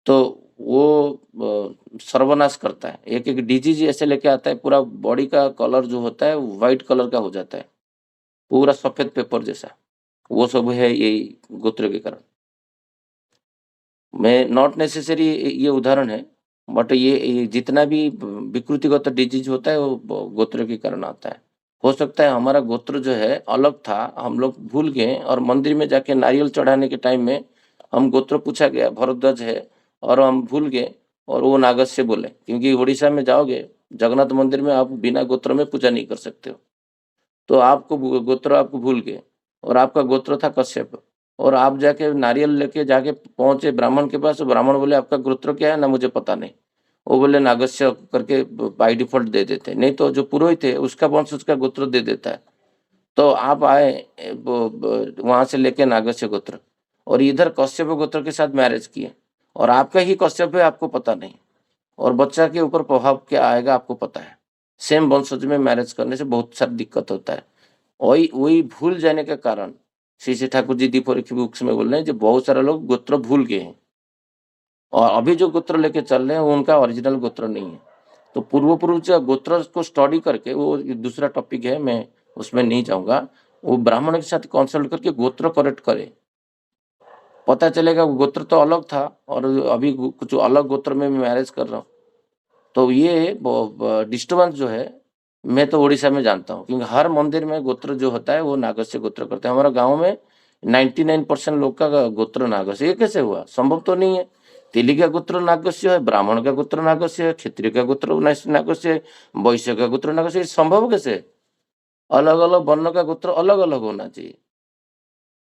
तो वो सर्वनाश करता है, एक एक डिजीज ऐसे लेके आता है, पूरा बॉडी का कलर जो होता है व्हाइट कलर का हो जाता है, पूरा सफेद पेपर जैसा। वो सब है यही गोत्र के कारण। मैं नॉट नेसेसरी ये उदाहरण है, बट ये जितना भी विकृतिगत डिजीज होता है वो गोत्र के कारण आता है। हो सकता है हमारा गोत्र जो है अलग था, हम लोग भूल गए, और मंदिर में जाके नारियल चढ़ाने के टाइम में हम गोत्र पूछा गया, भरद्वाज है, और हम भूल गए और वो नागस्य बोले। क्योंकि उड़ीसा में जाओगे जगन्नाथ मंदिर में आप बिना गोत्र में पूजा नहीं कर सकते हो। तो आपको गोत्र आपको भूल गए, और आपका गोत्र था कश्यप, और आप जाके नारियल लेके जाके पहुंचे ब्राह्मण के पास, ब्राह्मण बोले आपका गोत्र क्या है ना, मुझे पता नहीं। वो बोले नागस्य करके बाई डिफॉल्ट दे देते, नहीं तो जो पुरोहित है उसका वंश उसका गोत्र दे देता है। तो आप आए वहां से लेके नागस्य गोत्र, और इधर कश्यप गोत्र के साथ मैरिज किए, और आपका ही कश्यप है आपको पता नहीं, और बच्चा के ऊपर प्रभाव क्या आएगा आपको पता है। सेम वंशज में मैरिज करने से बहुत सारी दिक्कत होता है। वही वही भूल जाने के कारण श्री ठाकुर जी दीपोरेखी बुक्स में बोल रहे हैं, जो बहुत सारे लोग गोत्र भूल गए हैं, और अभी जो गोत्र लेके चल रहे हैं वो उनका ओरिजिनल गोत्र नहीं है। तो पूर्वज गोत्र को स्टडी करके, वो दूसरा टॉपिक है, मैं उसमें नहीं जाऊंगा, वो ब्राह्मण के साथ कंसल्ट करके गोत्र करेक्ट करे, पता चलेगा वो गोत्र तो अलग था और अभी कुछ अलग गोत्र में मैं मैरिज कर रहा हूँ। तो ये डिस्टर्बेंस जो है, मैं तो उड़ीसा में जानता हूँ, क्योंकि हर मंदिर में गोत्र जो होता है वो नागस्य गोत्र करते हैं। हमारा गांव में 99% लोग का गोत्र नागस्य। ये कैसे हुआ? संभव तो नहीं है। तेली का गोत्र नागस्य है, ब्राह्मण का गोत्र नागस्य है, क्षत्रिय का गोत्र नागस्य है, वैश्य का गोत्र नागस्य है। संभव कैसे? अलग अलग वर्ण का गोत्र अलग अलग होना चाहिए।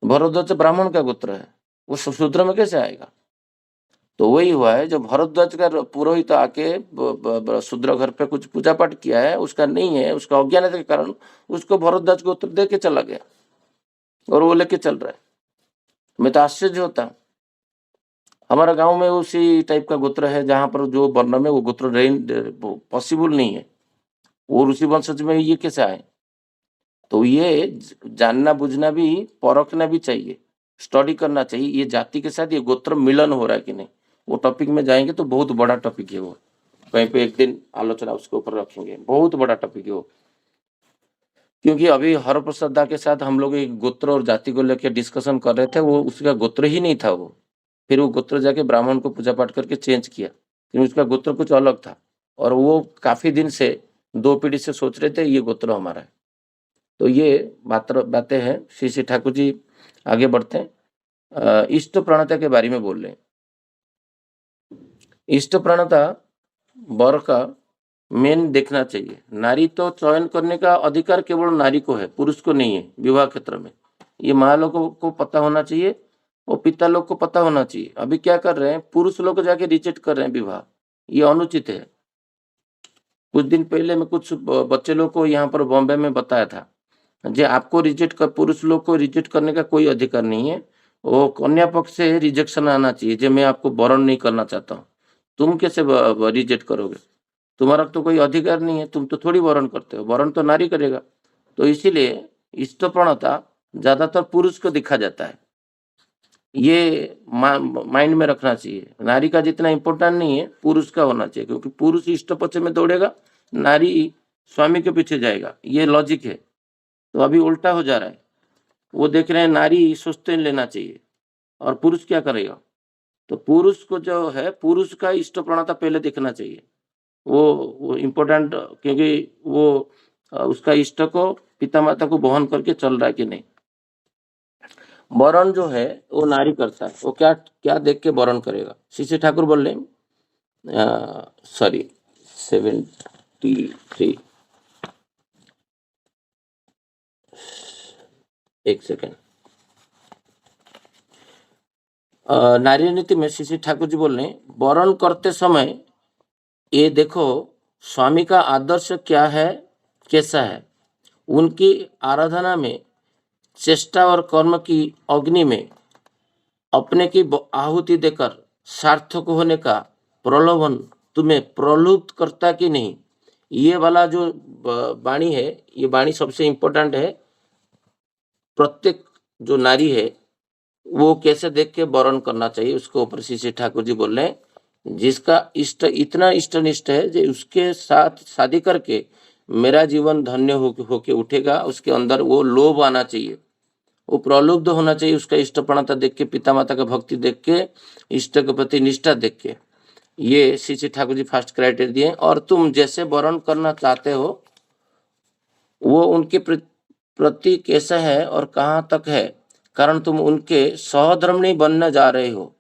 भरद्वाज ब्राह्मण का गोत्र है, वो शूद्र में कैसे आएगा? तो वही हुआ है, जो भरद्वाज का पुरोहित आके शूद्र घर पे कुछ पूजा पाठ किया है, उसका नहीं है, उसका अज्ञानता के कारण उसको भरद्वाज गोत्र दे के चला गया, और वो लेके चल रहा है। मैं तो आश्चर्य होता। हमारा गांव में उसी टाइप का गोत्र है, जहां पर जो वर्ण में वो गोत्र पॉसिबल नहीं है, वो ऋषि वंशज में ये कैसे आए? तो ये जानना बुझना भी, परखना भी चाहिए, स्टडी करना चाहिए, ये जाति के साथ ये गोत्र मिलन हो रहा है कि नहीं। वो टॉपिक में जाएंगे तो बहुत बड़ा टॉपिक है वो, कहीं पे एक दिन आलोचना उसके ऊपर रखेंगे, बहुत बड़ा टॉपिक है वो। क्योंकि अभी हरप्रसाद दा के साथ हम लोग एक गोत्र और जाति को लेकर डिस्कशन कर रहे थे, वो उसका गोत्र ही नहीं था वो। फिर वो गोत्र जाके ब्राह्मण को पूजा पाठ करके चेंज किया, क्योंकि उसका गोत्र कुछ अलग था, और वो काफी दिन से 2 पीढ़ी से सोच रहे थे ये गोत्र हमारा है। तो ये बातें हैं। श्री ठाकुर जी आगे बढ़ते हैं, इष्ट प्रणता के बारे में बोल रहे हैं। इष्ट प्रणता वर का मेन देखना चाहिए। नारी तो चयन करने का अधिकार केवल नारी को है, पुरुष को नहीं है विवाह क्षेत्र में। ये माँ लोगों को पता होना चाहिए, और पिता लोग को पता होना चाहिए। अभी क्या कर रहे हैं, पुरुष लोग जाके रिजेक्ट कर रहे हैं विवाह, ये अनुचित है। कुछ दिन पहले मैं कुछ बच्चे लोग को यहाँ पर बॉम्बे में बताया था, जे आपको पुरुष लोग को रिजेक्ट करने का कोई अधिकार नहीं है, वो कन्या पक्ष से रिजेक्शन आना चाहिए, जे मैं आपको वरण नहीं करना चाहता हूँ। तुम कैसे रिजेक्ट करोगे? तुम्हारा तो कोई अधिकार नहीं है, तुम तो थोड़ी वरण करते हो, वरण तो नारी करेगा। तो इसीलिए इष्टप्रणता ज्यादातर पुरुष को दिखा जाता है, ये माइंड में रखना चाहिए। नारी का जितना इम्पोर्टेंट नहीं है, पुरुष का होना चाहिए, क्योंकि पुरुष इष्ट पक्ष में दौड़ेगा नारी स्वामी के पीछे जाएगा, ये लॉजिक है। तो अभी उल्टा हो जा रहा है, वो देख रहे हैं नारी सुस्तेन लेना चाहिए और पुरुष क्या करेगा। तो पुरुष को जो है, पुरुष का इष्ट प्रवणता पहले देखना चाहिए, वो इम्पोर्टेंट, क्योंकि वो उसका इष्ट को पिता माता को वहन करके चल रहा है कि नहीं। वरण जो है वो नारी करता है, वो क्या क्या देख के वरण करेगा। श्री ठाकुर बोल रहे, सॉरी 73, एक सेकेंड। नारी नीति में श्री ठाकुर जी बोल रहे हैं, वरण करते समय ये देखो स्वामी का आदर्श क्या है, कैसा है। उनकी आराधना में, चेष्टा और कर्म की अग्नि में अपने की आहुति देकर सार्थक होने का प्रलोभन तुम्हें प्रलुब्ध करता कि नहीं। ये वाला जो वाणी है, ये वाणी सबसे इम्पोर्टेंट है। प्रत्येक जो नारी है वो कैसे देख के वर्ण करना चाहिए, उसको ऊपर श्री ठाकुर जी बोल रहे हैं, जिसका इष्ट इतना इष्टनिष्ठ है जो उसके साथ शादी करके मेरा जीवन धन्य होके उठेगा, उसके अंदर वो लोभ आना चाहिए, वो प्रलुब्ध होना चाहिए, उसका इष्टपणता देख के, पिता माता का भक्ति देख के, इष्ट के प्रति निष्ठा देख के। ये श्री ठाकुर जी फर्स्ट क्राइटेरिया दिए। और तुम जैसे वर्ण करना चाहते हो वो उनके प्रति कैसा है और कहाँ तक है, कारण तुम उनके सहधर्मिणी बनने जा रहे हो।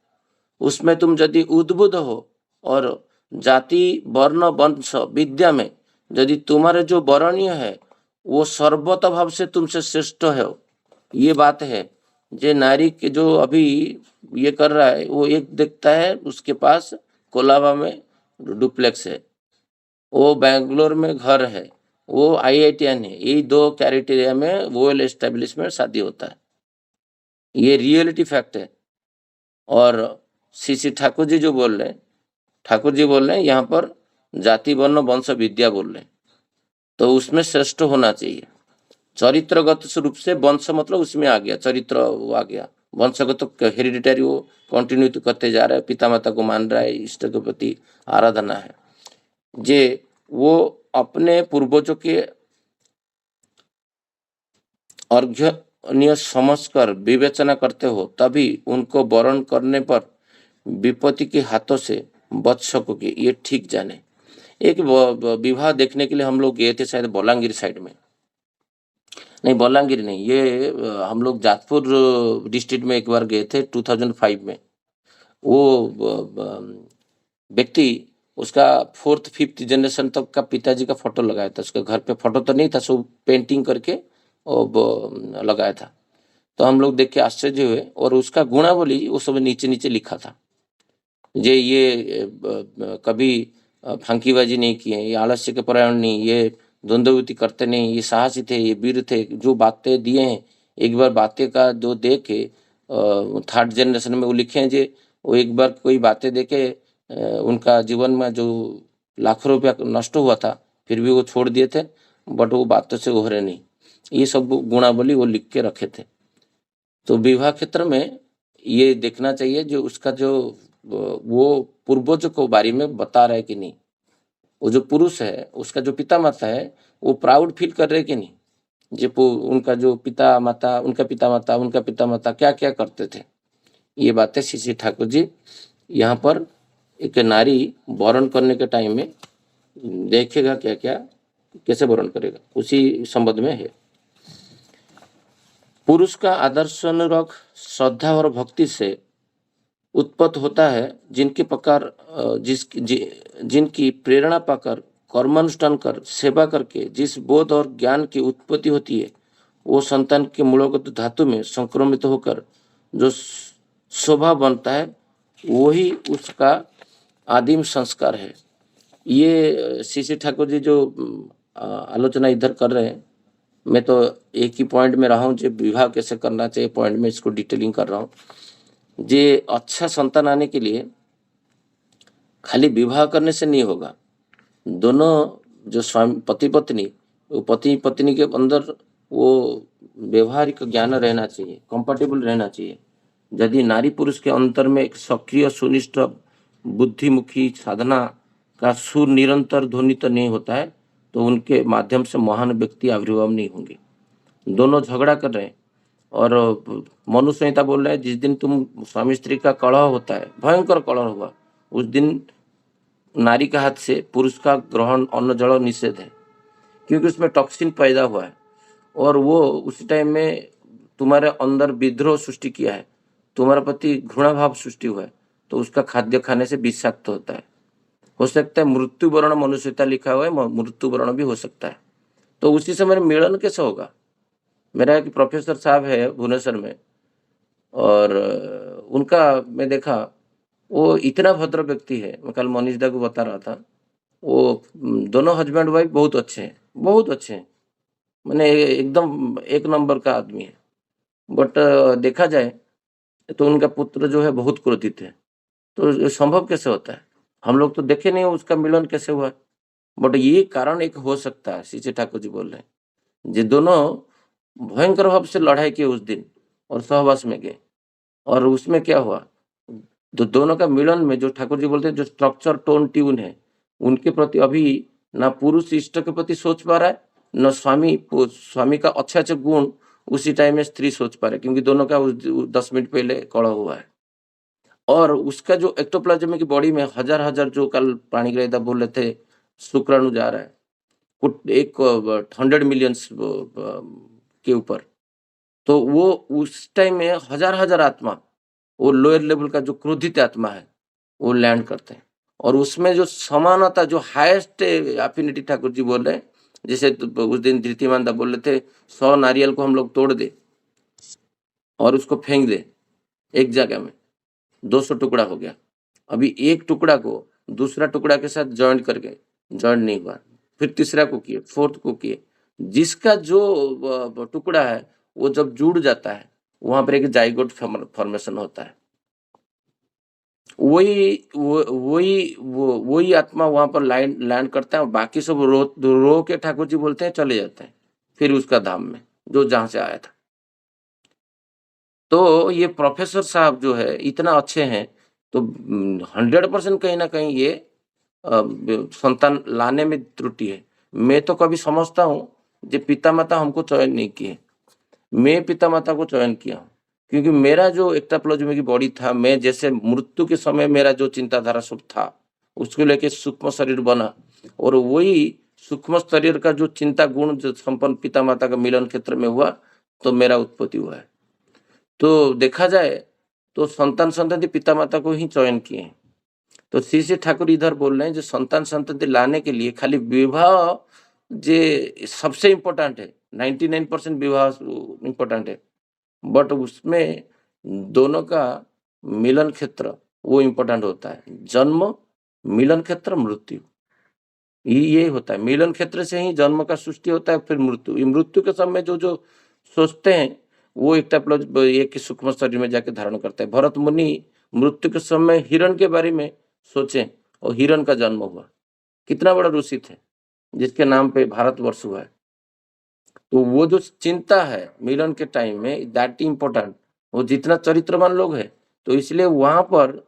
उसमें तुम यदि उद्बुद्ध हो और जाति वर्ण वंश विद्या में यदि तुम्हारे जो वर्णीय है वो सर्वतभाव से तुमसे श्रेष्ठ है, ये बात है। जे नारी के जो अभी ये कर रहा है, वो एक देखता है उसके पास कोलाबा में डुप्लेक्स है, वो बेंगलोर में घर है, वो IITian है, यही दो क्राइटेरिया में वेल एस्टेब्लिशमेंट शादी होता है। ये रियलिटी फैक्ट है। और श्री ठाकुर जी जो बोल रहे हैं, ठाकुर जी बोल रहे हैं यहाँ पर जाति वर्ण वंश विद्या बोल रहे हैं, तो उसमें श्रेष्ठ होना चाहिए। चरित्रगत रूप से वंश मतलब उसमें आ गया, चरित्र वो आ गया, वंश को तो हेरिडिटरी वो कंटिन्यू तो करते जा रहा है, पिता माता को मान रहा है, इष्ट के प्रति आराधना है। जे वो अपने पूर्वजों के अर्घ्यनीय समझकर विवेचना करते हो, तभी उनको वरण करने पर विपत्ति के हाथों से बच सकोगे, ये ठीक जाने। एक विवाह देखने के लिए हम लोग गए थे, शायद बलांगीर साइड में, नहीं बलांगीर नहीं, ये हम लोग जाजपुर डिस्ट्रिक्ट में एक बार गए थे 2005 में। वो व्यक्ति, उसका 4th 5th जनरेशन तक का पिताजी का फोटो लगाया था, उसके घर पे फोटो तो नहीं था, सब पेंटिंग करके और लगाया था। तो हम लोग देख के आश्चर्य हुए, और उसका गुणावली वो सब नीचे नीचे लिखा था, ये कभी फांकीबाजी नहीं किए, ये आलस्य के परायण नहीं, ये द्वंद्ववृत्ति करते नहीं, ये साहसी थे, ये वीर थे, जो बातें दिए हैं एक बार बातें का जो देखे 3rd जनरेशन में वो लिखे हैं, जे वो एक बार कोई बातें देखे उनका जीवन में जो लाखों रुपया नष्ट हुआ था, फिर भी वो छोड़ दिए थे, बट वो बातों से उभरे नहीं। ये सब गुणावली वो लिख के रखे थे। तो विवाह क्षेत्र में ये देखना चाहिए जो उसका जो वो पूर्वजों को बारे में बता रहा है कि नहीं, वो जो पुरुष है उसका जो पिता माता है वो प्राउड फील कर रहे कि नहीं, जो उनका जो पिता माता, उनका पिता माता, उनका पिता माता क्या क्या करते थे। ये बातें श्री ठाकुर जी यहाँ पर एक नारी वर्ण करने के टाइम में देखेगा क्या क्या, कैसे वर्ण करेगा, उसी संबंध में है। पुरुष का आदर्श अनुराग श्रद्धा और भक्ति से उत्पत्त होता है, जिनके प्रकार जिनकी प्रेरणा पाकर कर्मानुष्ठान कर सेवा करके जिस बोध और ज्ञान की उत्पत्ति होती है, वो संतान के मूलगत धातु में संक्रमित होकर जो शोभा बनता है वही उसका आदिम संस्कार है। ये श्री ठाकुर जी जो आलोचना इधर कर रहे हैं, मैं तो एक ही पॉइंट में रहा हूँ, जो विवाह कैसे करना चाहिए पॉइंट में इसको डिटेलिंग कर रहा हूँ। जे अच्छा संतान आने के लिए खाली विवाह करने से नहीं होगा, दोनों जो स्वामी पति पत्नी, वो पति पत्नी के अंदर वो व्यवहारिक ज्ञान रहना चाहिए, कंपैटिबल रहना चाहिए। यदि नारी पुरुष के अंतर में एक सक्रिय सुनिष्ठ बुद्धिमुखी साधना का सुर निरंतर ध्वनित नहीं होता है, तो उनके माध्यम से महान व्यक्ति आविर्भाव नहीं होंगे। दोनों झगड़ा कर रहे हैं और मनु संहिता बोल रहा है जिस दिन तुम स्वामी स्त्री का कलह होता है, भयंकर कलह हुआ, उस दिन नारी का हाथ से पुरुष का ग्रहण अन्न जल निषेध है, क्योंकि उसमें टॉक्सिन पैदा हुआ है और वो उस टाइम में तुम्हारे अंदर विद्रोह सृष्टि किया है, तुम्हारे प्रति घृणा भाव सृष्टि हुआ है, तो उसका खाद्य खाने से विषाक्त होता है। हो सकता है मृत्यु वर्ण, मनुष्यता लिखा हुआ है, मृत्यु वर्ण भी हो सकता है। तो उसी समय मिलन कैसे होगा? मेरा एक प्रोफेसर साहब है भुवनेश्वर में, और उनका मैं देखा, वो इतना भद्र व्यक्ति है। मैं कल मनीष दा को बता रहा था, वो दोनों हस्बैंड वाइफ बहुत अच्छे हैं, बहुत अच्छे हैं, मैंने एकदम एक नंबर का आदमी है। बट देखा जाए तो उनका पुत्र जो है बहुत क्रोधित है। तो ये संभव कैसे होता है? हम लोग तो देखे नहीं उसका मिलन कैसे हुआ, बट ये कारण एक हो सकता है। सीचे ठाकुर जी बोल रहे हैं ये दोनों भयंकर भाव से लड़ाई किए उस दिन और सहवास में गए, और उसमें क्या हुआ, तो दोनों का मिलन में जो ठाकुर जी बोलते हैं जो स्ट्रक्चर टोन ट्यून है, उनके प्रति अभी ना पुरुष इष्ट के प्रति सोच पा रहा है, न स्वामी का अच्छे अच्छे गुण उसी टाइम में स्त्री सोच पा रहे, क्योंकि दोनों का उस 10 मिनट पहले कलह हुआ है। और उसका जो एक्टोप्लाज्म की बॉडी में हजार हजार जो कल प्राणीग्रहिता बोल रहे थे शुक्राणु जा रहा है, एक 100 मिलियंस के ऊपर, तो वो उस टाइम में हजार हजार आत्मा, वो लोअर लेवल का जो क्रोधित आत्मा है वो लैंड करते हैं, और उसमें जो समानता, जो हाईएस्ट एफिनिटी ठाकुर जी बोल रहे हैं, जैसे तो उस दिन धृतिमानदा बोल रहे थे 100 नारियल को हम लोग तोड़ दे और उसको फेंक दे एक जगह में, 200 टुकड़ा हो गया। अभी एक टुकड़ा को दूसरा टुकड़ा के साथ जॉइंट करके जॉइंट नहीं हुआ, फिर तीसरा को किए, फोर्थ को किए, जिसका जो टुकड़ा है वो जब जुड़ जाता है वहां पर एक जाइगोट फॉर्मेशन होता है। वही आत्मा वहां पर लैंड करता है, और बाकी सब रो के ठाकुर जी बोलते हैं चले जाते हैं फिर उसका धाम में जो जहां से आया था। तो ये प्रोफेसर साहब जो है इतना अच्छे हैं, तो 100% कहीं ना कहीं ये संतान लाने में त्रुटि है। मैं तो कभी समझता हूँ जो पिता माता हमको चयन नहीं किए, मैं पिता माता को चयन किया हूँ, क्योंकि मेरा जो एक्टाप्लाज्म की बॉडी था, मैं जैसे मृत्यु के समय मेरा जो चिंताधारा सब था उसको लेके सूक्ष्म शरीर बना, और वही सूक्ष्म शरीर का जो चिंता गुण जो संपन्न पिता माता का मिलन क्षेत्र में हुआ, तो मेरा उत्पत्ति हुआ है। तो देखा जाए तो संतान संतति पिता माता को ही चयन किए हैं। तो श्री श्री ठाकुर इधर बोल रहे हैं जो संतान संतति लाने के लिए खाली विवाह जे सबसे इम्पोर्टेंट है, 99% विवाह इम्पोर्टेंट है, बट उसमें दोनों का मिलन क्षेत्र वो इम्पोर्टेंट होता है। जन्म, मिलन क्षेत्र, मृत्यु, ये होता है। मिलन क्षेत्र से ही जन्म का सृष्टि होता है, फिर मृत्यु। ये मृत्यु के समय जो जो सोचते हैं वो एक सूक्ष्म शरीर में जाके धारण करता है। भरत मुनि मृत्यु के समय हिरण के बारे में सोचे और हिरण का जन्म हुआ। कितना बड़ा ऋषि थे जिसके नाम पे भारतवर्ष हुआ है। तो वो जो चिंता है मिलन के टाइम में, दैट इम्पोर्टेंट, वो जितना चरित्रवान लोग है, तो इसलिए वहां पर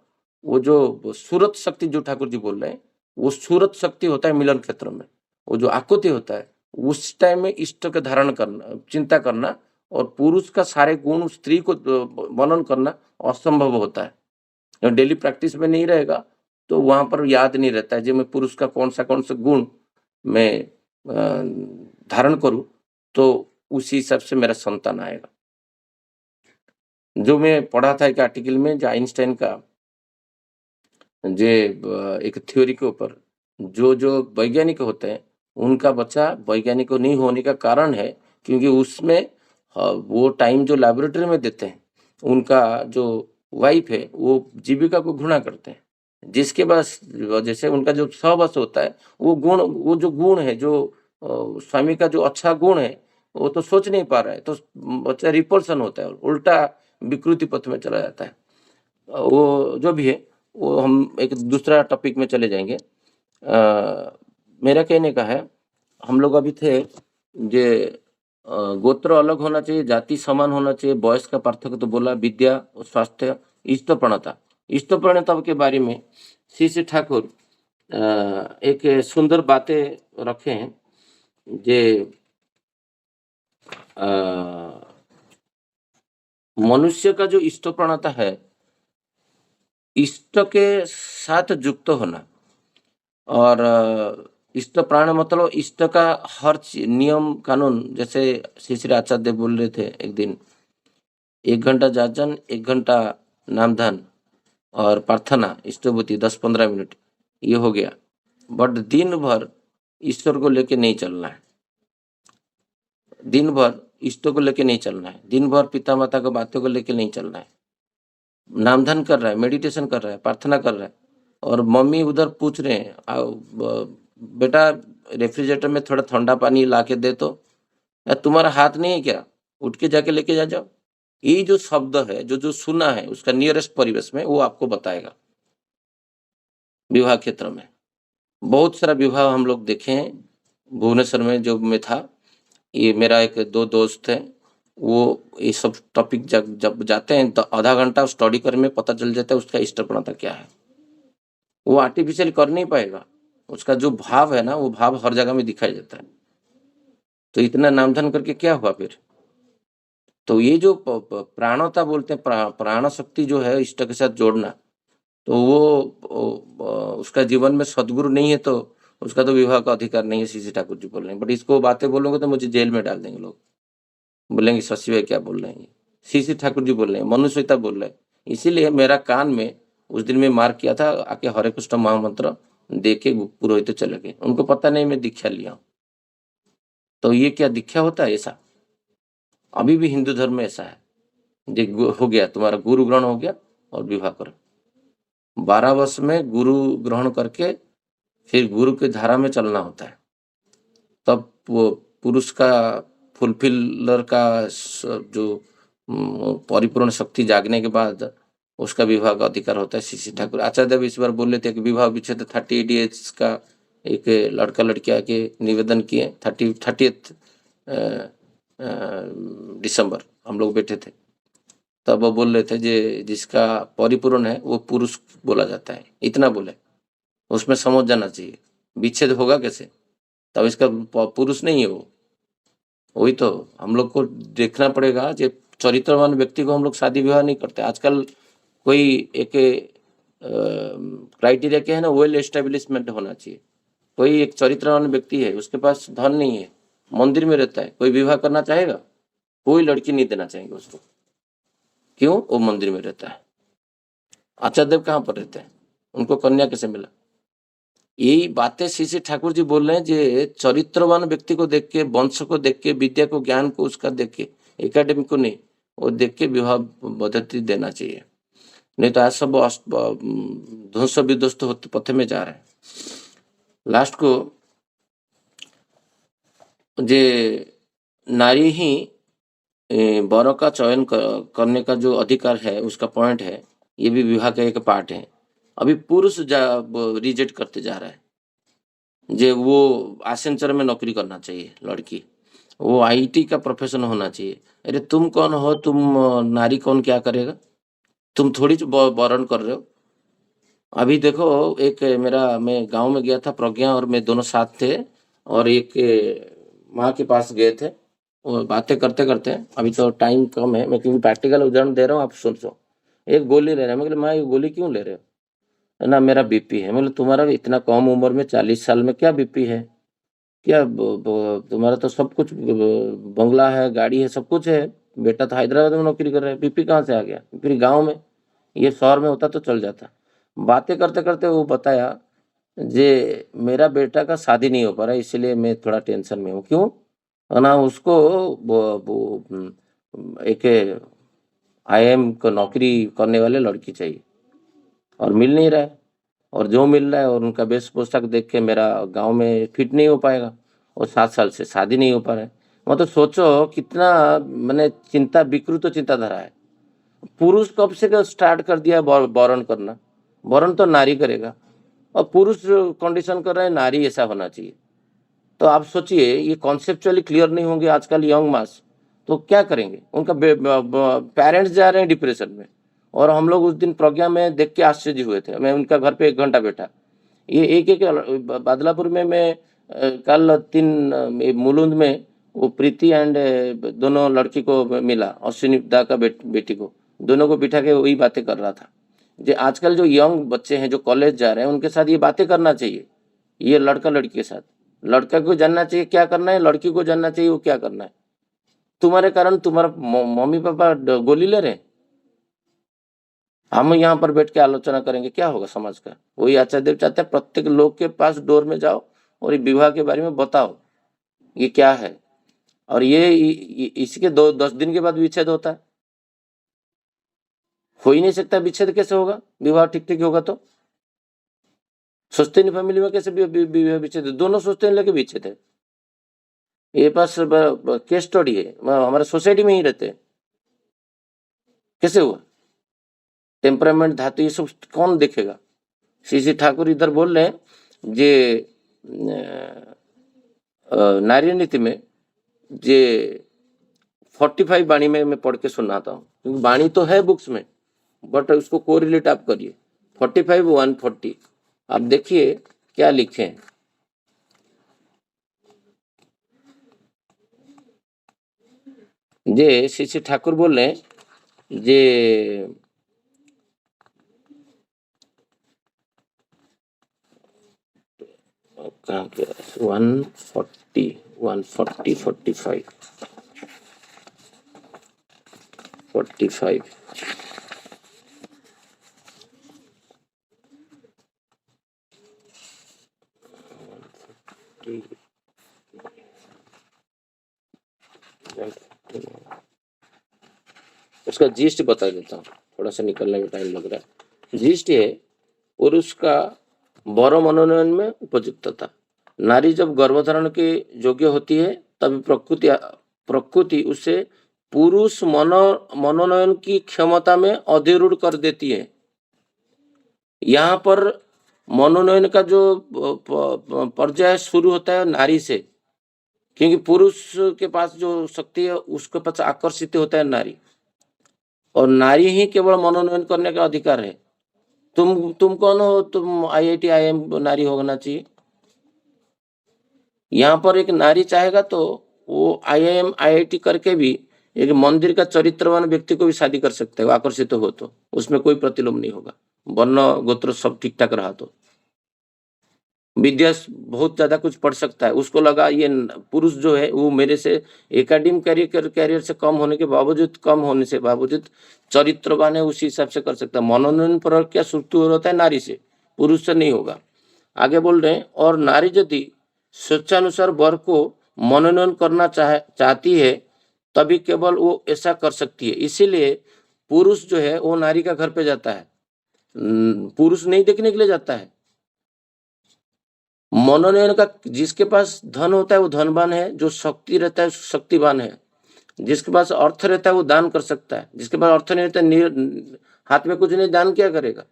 वो जो सूरत शक्ति जो ठाकुर जी बोल रहे हैं, वो सूरत शक्ति होता है मिलन क्षेत्र में। वो जो आकुति होता है उस टाइम में इष्ट के धारण करना, चिंता करना, और पुरुष का सारे गुण स्त्री को वर्णन करना असंभव होता है। डेली प्रैक्टिस में नहीं रहेगा तो वहां पर याद नहीं रहता है जो मैं पुरुष का कौन सा गुण मैं धारण करूं, तो उसी हिसाब से मेरा संतान आएगा। जो मैं पढ़ा था एक आर्टिकल में, जो आइंस्टाइन का एक थ्योरी के ऊपर, जो वैज्ञानिक होते हैं उनका बच्चा वैज्ञानिक नहीं होने का कारण है क्योंकि उसमें वो टाइम जो लैबोरेटरी में देते हैं, उनका जो वाइफ है वो जीविका को घृणा करते हैं, जिसके वजह से उनका जो सहवास होता है वो जो गुण है, जो स्वामी का जो अच्छा गुण है वो तो सोच नहीं पा रहा है, तो बच्चा रिपल्सन होता है, उल्टा विकृति पथ में चला जाता है। वो जो भी है वो हम एक दूसरा टॉपिक में चले जाएंगे। मेरा कहने का है, हम लोग अभी थे जे गोत्र अलग होना चाहिए, जाति समान होना चाहिए, बयस का पार्थक्य तो बोला, विद्या, स्वास्थ्य, इष्टप्रणता के बारे में श्री श्री ठाकुर एक सुंदर बातें रखे हैं। जे मनुष्य का जो इष्ट प्रवणता है, इष्ट के साथ युक्त होना और इष्ट प्राण मतलब इष्ट का हर नियम कानून, जैसे श्री श्री आचार्य देव बोल रहे थे एक दिन, 1 घंटा जाजन, 1 घंटा नाम ध्यान और प्रार्थना इष्टभूति 10-15 मिनट, ये हो गया। बट दिन भर ईश्वर को लेके नहीं चलना है, दिन भर इष्ट को लेके नहीं चलना है, दिन भर पिता माता की बातों को लेके नहीं चलना है। नाम ध्यान कर रहा है, मेडिटेशन कर रहा है, प्रार्थना कर रहा है, और मम्मी उधर पूछ रहे हैं बेटा रेफ्रिजरेटर में थोड़ा ठंडा पानी ला के दे तो, या तुम्हारा हाथ नहीं है क्या, उठ के जाके लेके जा जाओ। ये जो शब्द है, जो जो सुना है उसका नियरेस्ट परिवेश में, वो आपको बताएगा। विवाह क्षेत्र में बहुत सारा विवाह हम लोग देखे हैं। भुवनेश्वर में जो मैं था, ये मेरा एक 2 दोस्त है, वो ये सब टॉपिक जब जाते हैं तो आधा घंटा स्टडी करने में पता चल जाता है उसका इष्ट प्रवणता क्या है। वो आर्टिफिशियल कर नहीं पाएगा, उसका जो भाव है ना, वो भाव हर जगह में दिखाई देता है। तो इतना नामधन करके क्या हुआ फिर? तो ये जो प्राणता बोलते हैं, प्राण शक्ति जो है इष्ट के साथ जोड़ना, तो वो उसका जीवन में सदगुरु नहीं है तो उसका तो विवाह का अधिकार नहीं है, सीसी ठाकुर जी बोल रहे हैं। बट इसको बातें बोलूंगा तो मुझे जेल में डाल देंगे लोग, बोलेंगे शशि भाई क्या बोल रहे हैं, सीसी ठाकुर जी बोल रहे हैं, मनुष्यता बोल रहे हैं। इसीलिए मेरा कान में उस दिन में मार किया था, आके हरे कृष्ण महामंत्र दे के पुरोहित चले गए, उनको पता नहीं मैं दीक्षा लिया। तो ये क्या दीक्षा होता है? ऐसा अभी भी हिंदू धर्म में ऐसा है, जो हो गया तुम्हारा गुरु ग्रहण हो गया और विवाह करो। 12 वर्ष में गुरु ग्रहण करके फिर गुरु की धारा में चलना होता है, तब वो पुरुष का फुलफिलर का जो परिपूर्ण शक्ति जागने के बाद उसका विवाह का अधिकार होता है। सीसी ठाकुर आचार्य देव इस बार बोल रहे थे कि विवाह विच्छेद 38 एज का एक लड़का लड़किया के निवेदन किए, 30 दिसंबर हम लोग बैठे थे, तब वो बोल रहे थे जे जिसका परिपूर्ण है वो पुरुष बोला जाता है, इतना बोले। उसमें समझ जाना चाहिए, विच्छेद होगा कैसे, तब इसका पुरुष नहीं है वो। वही तो हम लोग को देखना पड़ेगा, जो चरित्रवान व्यक्ति को हम लोग शादी विवाह नहीं करते आजकल। कोई एक क्राइटेरिया क्या है ना, वेल एस्टेब्लिशमेंट होना चाहिए। कोई एक चरित्रवान व्यक्ति है, उसके पास धन नहीं है, मंदिर में रहता है, कोई विवाह करना चाहेगा? कोई लड़की नहीं देना चाहेंगे उसको। क्यों? वो मंदिर में रहता है। आचार्य देव कहाँ पर रहते हैं? उनको कन्या कैसे मिला? यही बातें श्री ठाकुर जी बोल रहे हैं, जे चरित्रवान व्यक्ति को देख के, वंश को देख के, विद्या को, ज्ञान को उसका देख के, एकेडमिक को नहीं, वो देख के विवाह पद्धति देना चाहिए। नहीं तो आज सब ध्वंस विध्वस्त होते पथे में जा रहे हैं। लास्ट को जे नारी ही वर का चयन करने का जो अधिकार है, उसका पॉइंट है, ये भी विवाह का एक पार्ट है। अभी पुरुष रिजेक्ट करते जा रहा है, जे वो एसेंचर में नौकरी करना चाहिए लड़की, वो आईटी का प्रोफेशन होना चाहिए। अरे तुम कौन हो? तुम नारी कौन क्या करेगा? तुम थोड़ी वर्ण कर रहे हो। अभी देखो, एक मैं गांव में गया था, प्रज्ञा और मैं दोनों साथ थे, और एक माँ के पास गए थे, और बातें करते करते, अभी तो टाइम कम है, मैं क्योंकि प्रैक्टिकल उदाहरण दे रहा हूँ, आप सुनो। एक गोली ले रहा है, मैं बोला माँ ये गोली क्यों ले रहे हो? ना मेरा बीपी है। मतलब तुम्हारा इतना कम उम्र में 40 साल में क्या बीपी है? क्या तुम्हारा तो सब कुछ बंगला है, गाड़ी है, सब कुछ है, बेटा तो हैदराबाद में नौकरी कर रहा है, बीपी कहाँ से आ गया? फिर गांव में, ये शहर में होता तो चल जाता। बातें करते करते वो बताया, जे मेरा बेटा का शादी नहीं हो पा रहा है, इसलिए मैं थोड़ा टेंशन में हूँ। क्यों? ना उसको एक आईएम को नौकरी करने वाले लड़की चाहिए, और मिल नहीं रहा है, और जो मिल रहा है और उनका वेश पोशाक देख के मेरा गांव में फिट नहीं हो पाएगा, और 7 साल से शादी नहीं हो पा रहा है। मतलब सोचो कितना मैंने चिंता, विकृत चिंताधारा है। पुरुष कब से स्टार्ट कर दिया वर्ण करना? वर्ण तो नारी करेगा, और पुरुष कंडीशन कर रहा है नारी ऐसा होना चाहिए। तो आप सोचिए, ये कॉन्सेप्चुअली क्लियर नहीं होंगे आजकल यंग मास, तो क्या करेंगे? उनका पेरेंट्स जा रहे हैं डिप्रेशन में। और हम लोग उस दिन प्रज्ञा में देख के आश्चर्य हुए थे, मैं उनका घर पे 1 घंटा बैठा। ये एक बादलापुर में मैं कल 3 मुलुंद में वो प्रीति एंड दोनों लड़की को मिला, अश्विनी दा का बेटी को, दोनों को बिठा के वही बातें कर रहा था। जो आजकल जो यंग बच्चे हैं जो कॉलेज जा रहे हैं उनके साथ ये बातें करना चाहिए, ये लड़का लड़की के साथ। लड़का को जानना चाहिए क्या करना है, लड़की को जानना चाहिए वो क्या करना है। तुम्हारे कारण तुम्हारा मम्मी पापा गोली ले रहे हैं, हम यहाँ पर बैठ के आलोचना करेंगे, क्या होगा समाज का। वही आचार्य देव चाहते हैं प्रत्येक लोग के पास डोर में जाओ और ये विवाह के बारे में बताओ ये क्या है। और ये इसके 10 दिन के बाद विच्छेद होता है, हो ही नहीं सकता। विच्छेद कैसे होगा, विवाह ठीक ठीक होगा तो। सोचते नहीं फैमिली में कैसे विवाह विच्छेद, दोनों सोचते हैं लेके विच्छेद है। ये पास केस स्टडी है, हमारे सोसाइटी में ही रहते हैं, कैसे हुआ। टेम्परामेंट धातु ये सब कौन देखेगा। श्री ठाकुर इधर बोल रहे हैं जे नारी नीति में जे 45 वाणी में मैं पढ़ के सुनाता हूँ, क्योंकि वाणी तो है बुक्स में बट उसको कोरिलेट आप करिए। 45 140 आप देखिए क्या लिखे हैं। जे श्री ठाकुर बोल रहे हैं जे 140 140 45 45 उसका जीस्ट बता देता हूँ, थोड़ा सा निकलने में टाइम लग रहा है। जीस्ट है पुरुष का वर मनोनयन में उपयुक्तता। नारी जब गर्भधारण के योग्य होती है तब प्रकृति उसे पुरुष मनोनयन की क्षमता में अधिरूढ़ कर देती है। यहाँ पर मनोनयन का जो पर्याय शुरू होता है नारी से, क्योंकि पुरुष के पास जो शक्ति है उसके पास आकर्षित होता है नारी, और नारी ही केवल मनोनयन करने का अधिकार है। तुम कौन हो, तुम IIT IIM नारी होना चाहिए। यहाँ पर एक नारी चाहेगा तो वो IIM IIT करके भी एक मंदिर का चरित्रवान व्यक्ति को भी शादी कर सकता है, आकर्षित हो तो उसमें कोई प्रतिलोम नहीं होगा, वर्ण गोत्र सब ठीक ठाक रहा तो। विद्या बहुत ज्यादा कुछ पढ़ सकता है, उसको लगा ये पुरुष जो है वो मेरे से एकेडमिक कैरियर से कम होने के बावजूद, कम होने से बावजूद चरित्रवान है, उसी हिसाब से कर सकता है। मनोनयन पर क्या शुरू होता है नारी से, पुरुष से नहीं होगा। आगे बोल रहे हैं, और नारी यदि स्वेच्छानुसार वर को मनोनयन करना चाहती है तभी केवल वो ऐसा कर सकती है। इसीलिए पुरुष जो है वो नारी का घर पे जाता है, पुरुष नहीं देखने के लिए जाता है। मनोनयन का जिसके पास धन होता है वो धनवान है, जो शक्ति रहता है शक्तिवान है, जिसके पास अर्थ रहता है वो दान कर सकता है, जिसके पास अर्थ नहीं रहता हाथ में कुछ नहीं, दान क्या करेगा।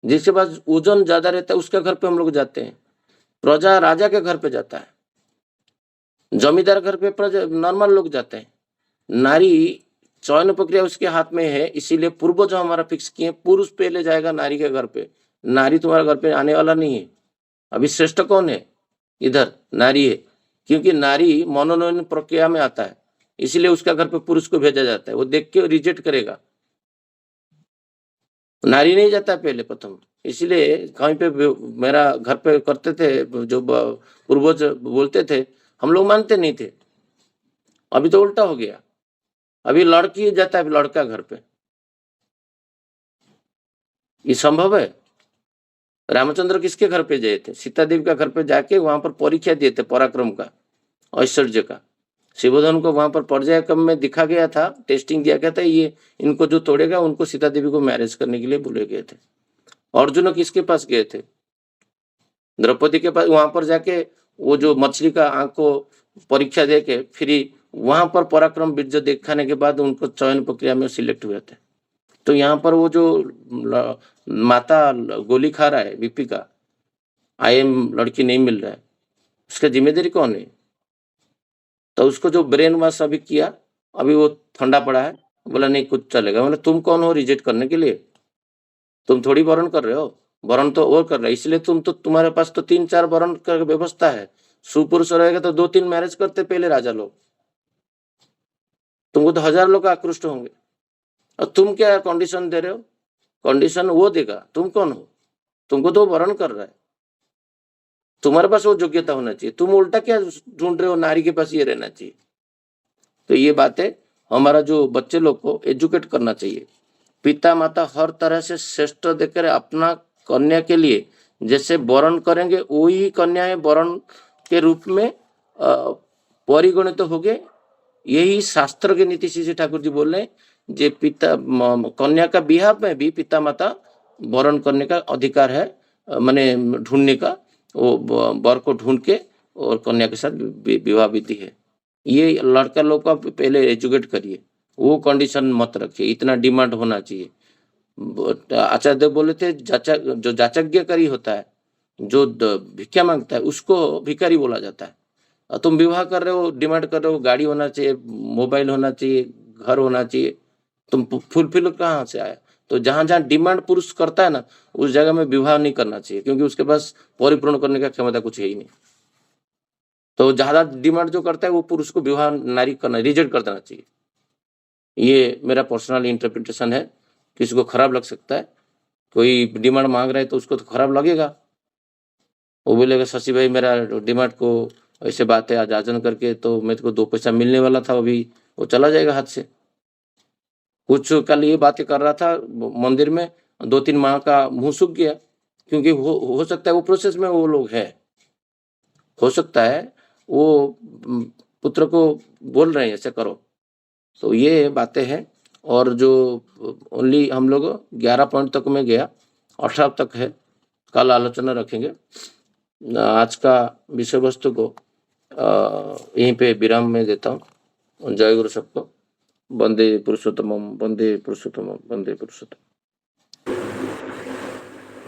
जिसके पास ओजन ज्यादा रहता है उसके घर पे हम लोग जाते हैं, प्रजा राजा के घर पे जाता है, जमींदार घर पे प्रजा नॉर्मल लोग जाते हैं। नारी चयन प्रक्रिया उसके हाथ में है, इसीलिए पूर्वज हमारा फिक्स किए पुरुष पहले जाएगा नारी के घर पे, नारी तुम्हारे घर पे आने वाला नहीं है। अभी श्रेष्ठ कौन है, इधर नारी है, क्योंकि नारी मनोनयन प्रक्रिया में आता है, इसीलिए उसका घर पे पुरुष को भेजा जाता है। वो देख के रिजेक्ट करेगा, नारी नहीं जाता है पहले प्रथम। इसलिए कहीं पे मेरा घर पे करते थे, जो पूर्वज बोलते थे हम लोग मानते नहीं थे। अभी तो उल्टा हो गया, अभी लड़की जाता है लड़का घर पे, ये संभव है। रामचंद्र किसके घर पे गए थे, सीता देवी का घर पे जाके वहां पर परीक्षा दिए थे पराक्रम का, ऐश्वर्य का। शिवोधन को वहां पर पर्यायक्रम में दिखा गया था, टेस्टिंग दिया गया था, ये इनको जो तोड़ेगा उनको सीता देवी को मैरिज करने के लिए बुले गए थे। अर्जुन किसके पास गए थे, द्रौपदी के पास। वहां पर जाके वो जो मछली का आंख को परीक्षा दे के फिर वहां पर पराक्रम वीर्य दिखाने के बाद उनको चयन प्रक्रिया में सिलेक्ट हुए थे। तो यहाँ पर वो जो माता गोली खा रहा है बीपी का, IIM लड़की नहीं मिल रहा है, उसका जिम्मेदारी कौन है। तो उसको जो ब्रेन वॉश अभी किया, अभी वो ठंडा पड़ा है, बोला नहीं कुछ चलेगा। मतलब तुम कौन हो रिजेक्ट करने के लिए, तुम थोड़ी वर्ण कर रहे हो, वर्ण तो वो कर रहे, इसलिए तुम्हारे पास तो 3-4 वर्ण का व्यवस्था है। सुपुरुष रहेगा तो 2-3 मैरिज करते पहले राजा लोग, तुमको तो 1000 लोग आकृष्ट होंगे। और तुम क्या कंडीशन दे रहे हो? कंडीशन वो देगा, तुम कौन हो? तुमको तो वर्ण कर रहा है, तुम्हारे पास वो योग्यता होना चाहिए। तुम उल्टा क्या ढूंढ रहे हो? नारी के पास ये रहना चाहिए। तो ये बातें हमारा जो बच्चे लोग को एजुकेट करना चाहिए। पिता माता हर तरह से श्रेष्ठ देकर अपना कन्या के लिए जैसे वर्ण करेंगे, वही कन्याएं वर्ण के रूप में परिगणित हो गए। यही शास्त्र के नीति श्री ठाकुर जी बोल रहे हैं, जे कन्या का बिहार में भी पिता माता वर्ण करने का अधिकार है, माने ढूंढने का, वो वर को ढूंढ के और कन्या के साथ विवाह विधि है। ये लड़का लोग का पहले एजुकेट करिए, वो कंडीशन मत रखिए, इतना डिमांड होना चाहिए। आचार्य देव बोले थे जो जाचज्ञकारी होता है, जो भिक्षा मांगता है, उसको भिखारी बोला जाता है। और तुम विवाह कर रहे हो, डिमांड कर रहे हो, गाड़ी होना चाहिए, मोबाइल होना चाहिए, घर होना चाहिए, तुम फुलफिल कहाँ से आया? तो जहां जहां डिमांड पुरुष करता है ना, उस जगह में विवाह नहीं करना चाहिए, क्योंकि उसके पास परिपूर्ण करने का क्षमता कुछ है ही नहीं। तो ज्यादा डिमांड जो करता है वो पुरुष को विवाह नारी करना, रिजेक्ट कर देना चाहिए। ये मेरा पर्सनल इंटरप्रिटेशन है, किसी को खराब लग सकता है। कोई डिमांड मांग रहा है तो उसको तो खराब लगेगा, वो बोलेगा शशि भाई मेरा डिमांड को ऐसे बातें आज आचरण करके तो मेरे को 2 पैसा मिलने वाला था, अभी वो चला जाएगा हाथ से। कुछ कल ये बातें कर रहा था मंदिर में, 2-3 माह का मुंह सूख गया, क्योंकि हो सकता है वो प्रोसेस में वो लोग है, हो सकता है वो पुत्र को बोल रहे हैं ऐसे करो। तो ये बातें हैं। और जो ओनली हम लोग 11 पॉइंट तक में गया, 18 तक है, कल आलोचना रखेंगे। आज का विषय वस्तु को यहीं पे विराम में देता हूँ। जय गुरु सबको। वंदे पुरुषोत्तमम, वंदे पुरुषोत्तमम, वंदे पुरुषोत्तम।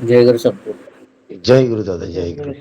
जय गुरु सबको। जय गुरु दादा, जय गुरु।